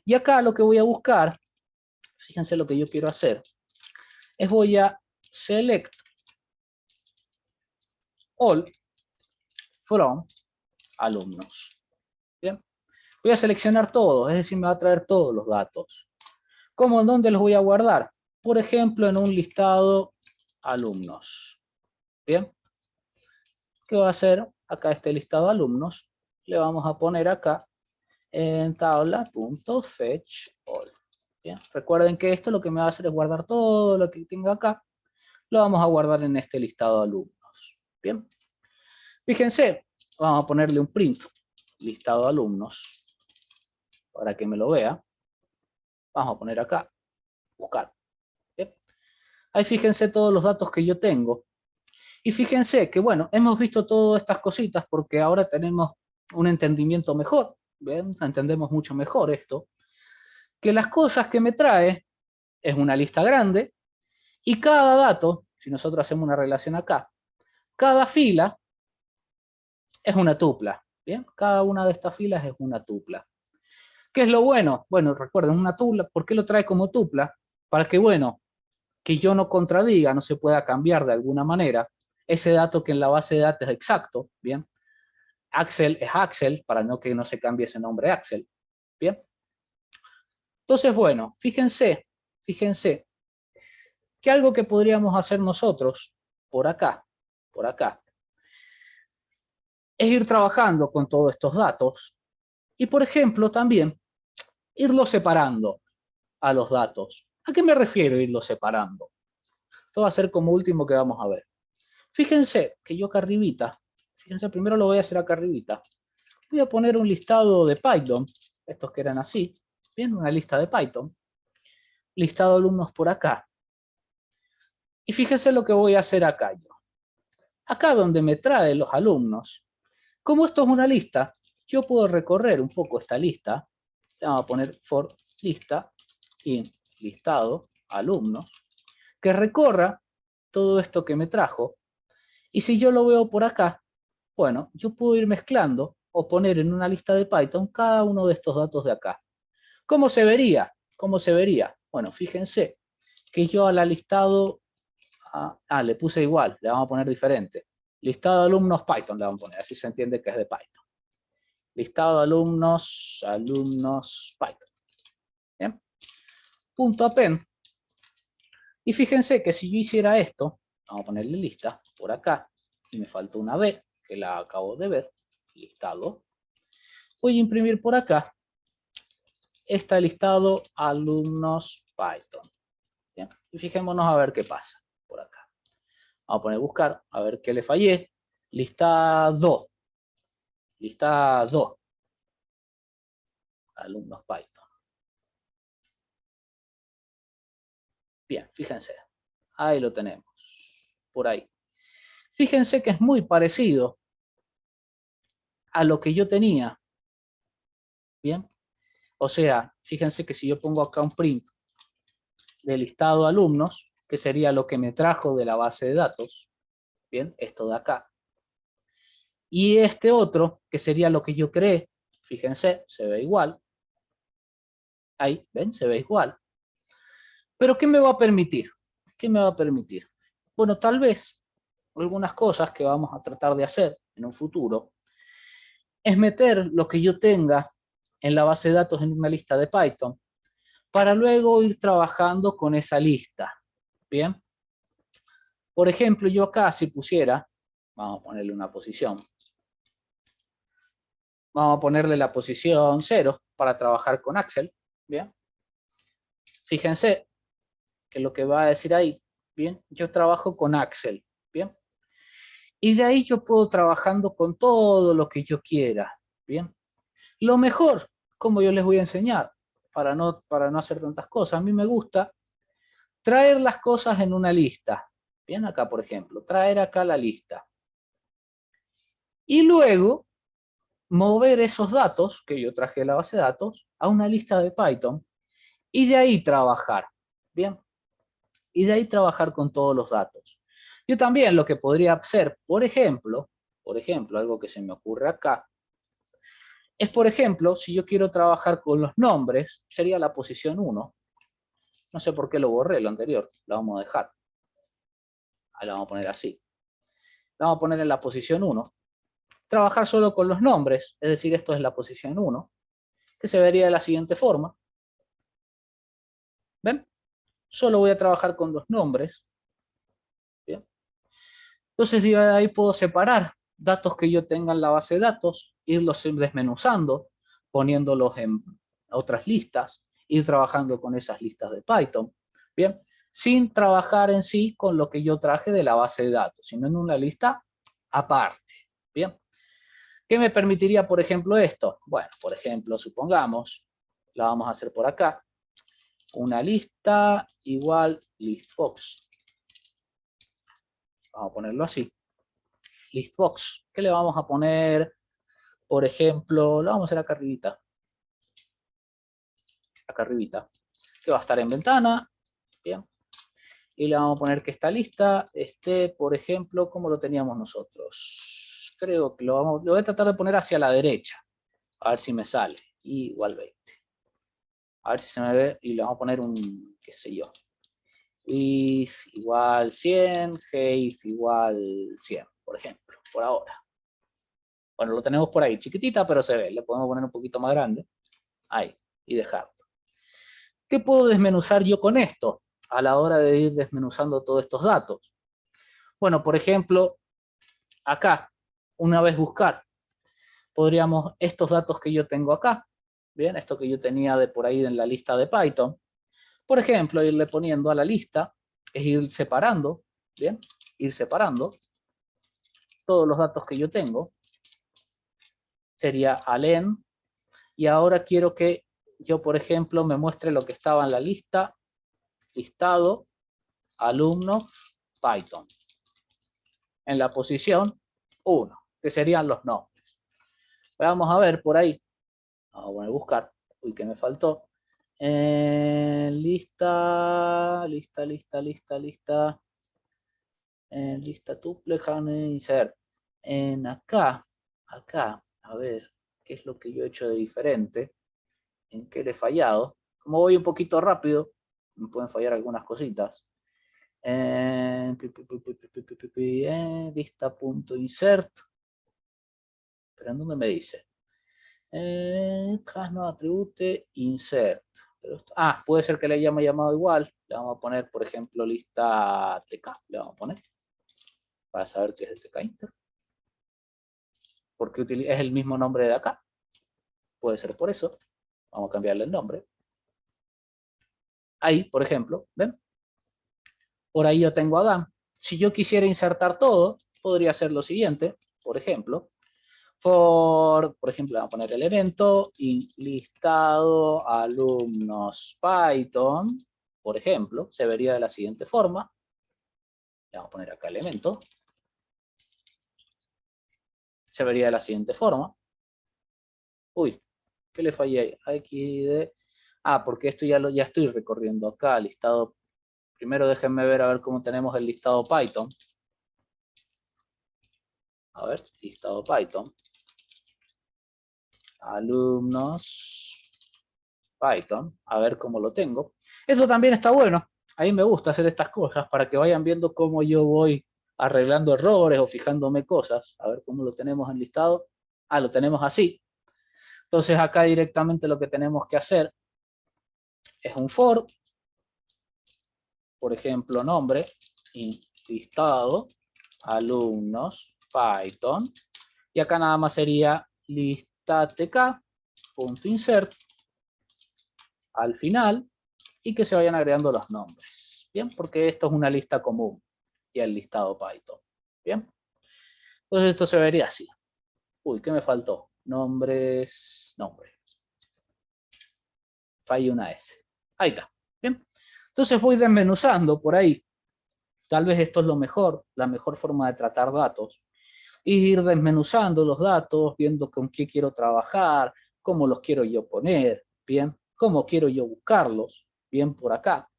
Y acá lo que voy a buscar, fíjense lo que yo quiero hacer, es voy a select all from alumnos. Bien. Voy a seleccionar todos, es decir, me va a traer todos los datos. ¿Cómo? ¿En dónde los voy a guardar? Por ejemplo, en un listado alumnos. Bien. ¿Qué va a hacer? Acá este listado alumnos. Le vamos a poner acá en tabla.fetch all. Bien. Recuerden que esto lo que me va a hacer es guardar todo lo que tenga acá. Lo vamos a guardar en este listado de alumnos. Bien. Fíjense, vamos a ponerle un print, listado de alumnos, para que me lo vea. Vamos a poner acá, buscar. ¿Bien? Ahí fíjense todos los datos que yo tengo. Y fíjense que, bueno, hemos visto todas estas cositas porque ahora tenemos un entendimiento mejor. ¿Ven? Entendemos mucho mejor esto. Que las cosas que me trae es una lista grande y cada dato, si nosotros hacemos una relación acá, cada fila es una tupla. ¿Bien? Cada una de estas filas es una tupla. ¿Qué es lo bueno? Bueno, recuerden, una tupla, ¿por qué lo trae como tupla? Para que, bueno, que yo no contradiga, no se pueda cambiar de alguna manera ese dato que en la base de datos es exacto, ¿bien? Axel es Axel, para no que no se cambie ese nombre Axel, ¿bien? Entonces, bueno, fíjense, que algo que podríamos hacer nosotros por acá, es ir trabajando con todos estos datos y, por ejemplo, también irlos separando a los datos. ¿A qué me refiero irlos separando? Esto va a ser como último que vamos a ver. Fíjense que yo acá arribita, fíjense, primero lo voy a hacer acá arribita. Voy a poner un listado de Python, estos que eran así, bien, una lista de Python. Listado de alumnos por acá. Y fíjense lo que voy a hacer acá yo. acá donde me trae los alumnos, como esto es una lista, yo puedo recorrer un poco esta lista. Le vamos a poner for lista in listado alumnos, que recorra todo esto que me trajo. Y si yo lo veo por acá, bueno, yo puedo ir mezclando o poner en una lista de Python cada uno de estos datos de acá. ¿Cómo se vería? ¿Cómo se vería? Bueno, fíjense que yo al listado, le puse igual, le vamos a poner diferente. Listado de alumnos Python le vamos a poner, así se entiende que es de Python. Listado de alumnos Python. ¿Bien? Punto append. Y fíjense que si yo hiciera esto, vamos a ponerle lista por acá, y me falta una B, que la acabo de ver, listado. Voy a imprimir por acá este listado alumnos Python. ¿Bien? Y fijémonos a ver qué pasa por acá. Vamos a poner buscar, a ver qué le fallé. Listado. Listado. Alumnos Python. Bien, fíjense. Ahí lo tenemos. Por ahí. Fíjense que es muy parecido a lo que yo tenía. Bien. O sea, fíjense que si yo pongo acá un print de listado de alumnos, que sería lo que me trajo de la base de datos. Bien, esto de acá. Y este otro, que sería lo que yo creé, fíjense, se ve igual. Ahí, ¿ven? Se ve igual. Pero ¿qué me va a permitir? ¿Qué me va a permitir? Bueno, tal vez algunas cosas que vamos a tratar de hacer en un futuro es meter lo que yo tenga en la base de datos en una lista de Python para luego ir trabajando con esa lista. ¿Bien? Por ejemplo, yo acá si pusiera, vamos a ponerle una posición, vamos a ponerle la posición 0 para trabajar con Axel. ¿Bien? Fíjense que lo que va a decir ahí, ¿bien? Yo trabajo con Axel, ¿bien? Y de ahí yo puedo trabajando con todo lo que yo quiera, ¿bien? Lo mejor, como yo les voy a enseñar, para no hacer tantas cosas, a mí me gusta traer las cosas en una lista. Bien, acá por ejemplo, traer acá la lista. Y luego mover esos datos que yo traje de la base de datos a una lista de Python y de ahí trabajar, ¿bien? Y de ahí trabajar con todos los datos. Yo también lo que podría hacer, por ejemplo, algo que se me ocurre acá, es por ejemplo, si yo quiero trabajar con los nombres, sería la posición 1. No sé por qué lo borré, lo anterior, lo vamos a dejar. Ahí lo vamos a poner así. Lo vamos a poner en la posición 1. Trabajar solo con los nombres, es decir, esto es la posición 1, que se vería de la siguiente forma. ¿Ven? Solo voy a trabajar con los nombres. ¿Bien? Entonces yo ahí puedo separar datos que yo tenga en la base de datos, irlos desmenuzando, poniéndolos en otras listas, ir trabajando con esas listas de Python. Bien, sin trabajar en sí con lo que yo traje de la base de datos, sino en una lista aparte. Bien, ¿qué me permitiría, por ejemplo, esto? Bueno, por ejemplo, supongamos, la vamos a hacer por acá, una lista igual listbox. Vamos a ponerlo así. Listbox. ¿Qué le vamos a poner? Por ejemplo, lo vamos a hacer acá arribita. Acá arribita. Que va a estar en ventana. Bien. Y le vamos a poner que esta lista esté, por ejemplo, como lo teníamos nosotros. Creo que lo voy a tratar de poner hacia la derecha. A ver si me sale. Igual 20. A ver si se me ve. Y le vamos a poner un, qué sé yo. Width igual 100. Height igual 100, por ejemplo. Por ahora. Bueno, lo tenemos por ahí, chiquitita, pero se ve. Le podemos poner un poquito más grande. Ahí, y dejarlo. ¿Qué puedo desmenuzar yo con esto? A la hora de ir desmenuzando todos estos datos. Bueno, por ejemplo, acá, una vez buscar, podríamos, estos datos que yo tengo acá, bien, esto que yo tenía de por ahí en la lista de Python, por ejemplo, irle poniendo a la lista, es ir separando, bien, ir separando todos los datos que yo tengo, sería alen, y ahora quiero que yo, por ejemplo, me muestre lo que estaba en la lista, listado, alumnos, Python. en la posición 1, que serían los nombres. Vamos a ver por ahí. Vamos a poner buscar. Uy, que me faltó. Lista tuple, insert. Acá, a ver, ¿qué es lo que yo he hecho de diferente? ¿En qué le he fallado? Como voy un poquito rápido, me pueden fallar algunas cositas. Lista.insert. Pero ¿en dónde me dice? Tras no atribute insert. Pero puede ser que le hayamos llamado igual. Le vamos a poner, por ejemplo, lista tk. Le vamos a poner para saber qué es el tk inter. Porque es el mismo nombre de acá. Puede ser por eso. Vamos a cambiarle el nombre. Ahí, por ejemplo, ¿ven? Por ahí yo tengo a Dan. Si yo quisiera insertar todo, podría hacer lo siguiente. Por ejemplo, por ejemplo, vamos a poner el evento y listado alumnos Python, por ejemplo, se vería de la siguiente forma. Le vamos a poner acá elemento. Se vería de la siguiente forma. Uy, ¿qué le fallé ahí? Porque esto ya estoy recorriendo acá, listado. Primero déjenme ver a ver cómo tenemos el listado Python. A ver, listado Python. Alumnos Python, a ver cómo lo tengo. Esto también está bueno. A mí me gusta hacer estas cosas para que vayan viendo cómo yo voy arreglando errores o fijándome cosas. A ver cómo lo tenemos enlistado. Lo tenemos así. Entonces acá directamente lo que tenemos que hacer es un for. Por ejemplo, nombre, listado, alumnos, Python. Y acá nada más sería listatk.insert al final y que se vayan agregando los nombres. Bien, porque esto es una lista común y el listado Python. Bien. Entonces esto se vería así. Uy, ¿qué me faltó? Nombres, nombre. Fallé una S. Ahí está. Bien. Entonces voy desmenuzando por ahí. Tal vez esto es lo mejor, la mejor forma de tratar datos. Ir desmenuzando los datos, viendo con qué quiero trabajar, cómo los quiero yo poner, bien, cómo quiero yo buscarlos, bien, por acá.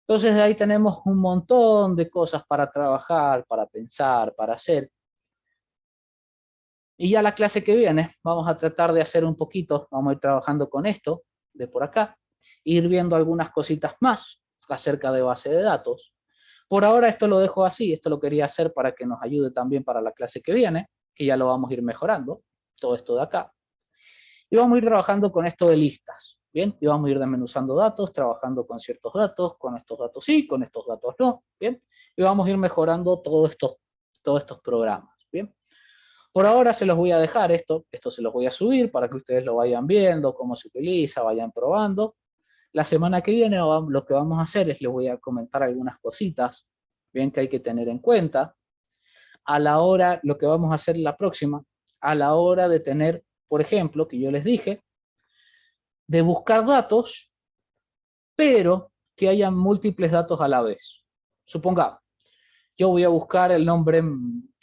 Entonces de ahí tenemos un montón de cosas para trabajar, para pensar, para hacer. Y ya la clase que viene vamos a tratar de hacer un poquito, vamos a ir trabajando con esto de por acá, ir viendo algunas cositas más acerca de base de datos. Por ahora esto lo dejo así, esto lo quería hacer para que nos ayude también para la clase que viene, que ya lo vamos a ir mejorando, todo esto de acá. Y vamos a ir trabajando con esto de listas, ¿bien? Y vamos a ir desmenuzando datos, trabajando con ciertos datos, con estos datos sí, con estos datos no, ¿bien? Y vamos a ir mejorando todos estos programas, ¿bien? Por ahora se los voy a dejar esto se los voy a subir para que ustedes lo vayan viendo, cómo se utiliza, vayan probando. La semana que viene lo que vamos a hacer es les voy a comentar algunas cositas, bien, que hay que tener en cuenta. A la hora, lo que vamos a hacer la próxima, a la hora de tener, por ejemplo, que yo les dije, de buscar datos, pero que hayan múltiples datos a la vez. Supongamos, yo voy a buscar el nombre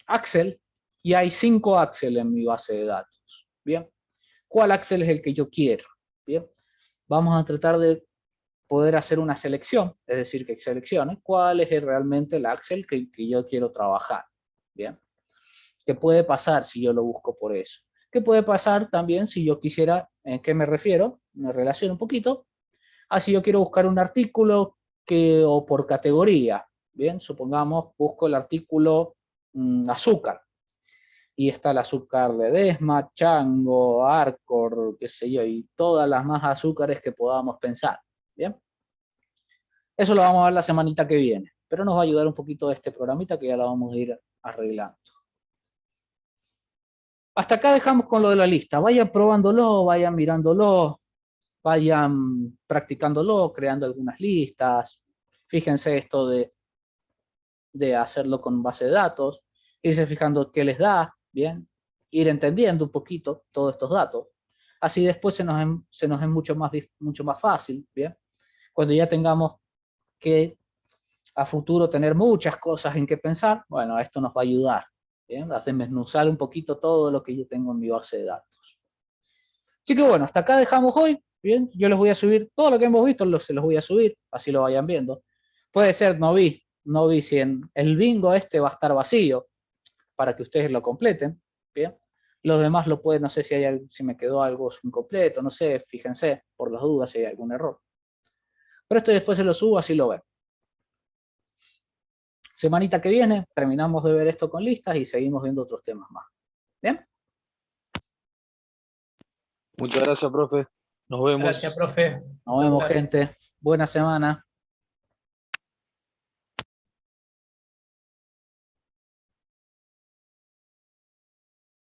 Axel y hay 5 Axel en mi base de datos. Bien, ¿cuál Axel es el que yo quiero? Bien, vamos a tratar de poder hacer una selección, es decir, que seleccione cuál es realmente el Axel que yo quiero trabajar. Bien, ¿qué puede pasar si yo lo busco por eso? ¿Qué puede pasar también si yo quisiera, ¿en qué me refiero? Me relaciono un poquito. Si yo quiero buscar un artículo o por categoría, bien, supongamos, busco el artículo azúcar, y está el azúcar de Desma, Chango, Arcor, qué sé yo, y todas las más azúcares que podamos pensar, bien. Eso lo vamos a ver la semanita que viene, pero nos va a ayudar un poquito este programita que ya lo vamos a ir arreglando. Hasta acá dejamos con lo de la lista. Vayan probándolo, vayan mirándolo, vayan practicándolo, creando algunas listas. Fíjense esto de hacerlo con base de datos, irse fijando qué les da, bien, ir entendiendo un poquito todos estos datos. Así después se nos es mucho más fácil, bien. Cuando ya tengamos que a futuro tener muchas cosas en que pensar, bueno, esto nos va a ayudar, ¿bien? A desmenuzar un poquito todo lo que yo tengo en mi base de datos. Así que bueno, hasta acá dejamos hoy, ¿bien? Yo les voy a subir todo lo que hemos visto, se los voy a subir, así lo vayan viendo. Puede ser, no vi si en el bingo este va a estar vacío, para que ustedes lo completen, ¿bien? Los demás lo pueden, no sé si me quedó algo incompleto, no sé, fíjense, por las dudas si hay algún error. Pero esto después se lo subo, así lo ven. Semanita que viene, terminamos de ver esto con listas y seguimos viendo otros temas más. ¿Bien?
Muchas gracias, profe. Nos vemos.
Gracias, profe.
Nos vemos, gente. Buena semana.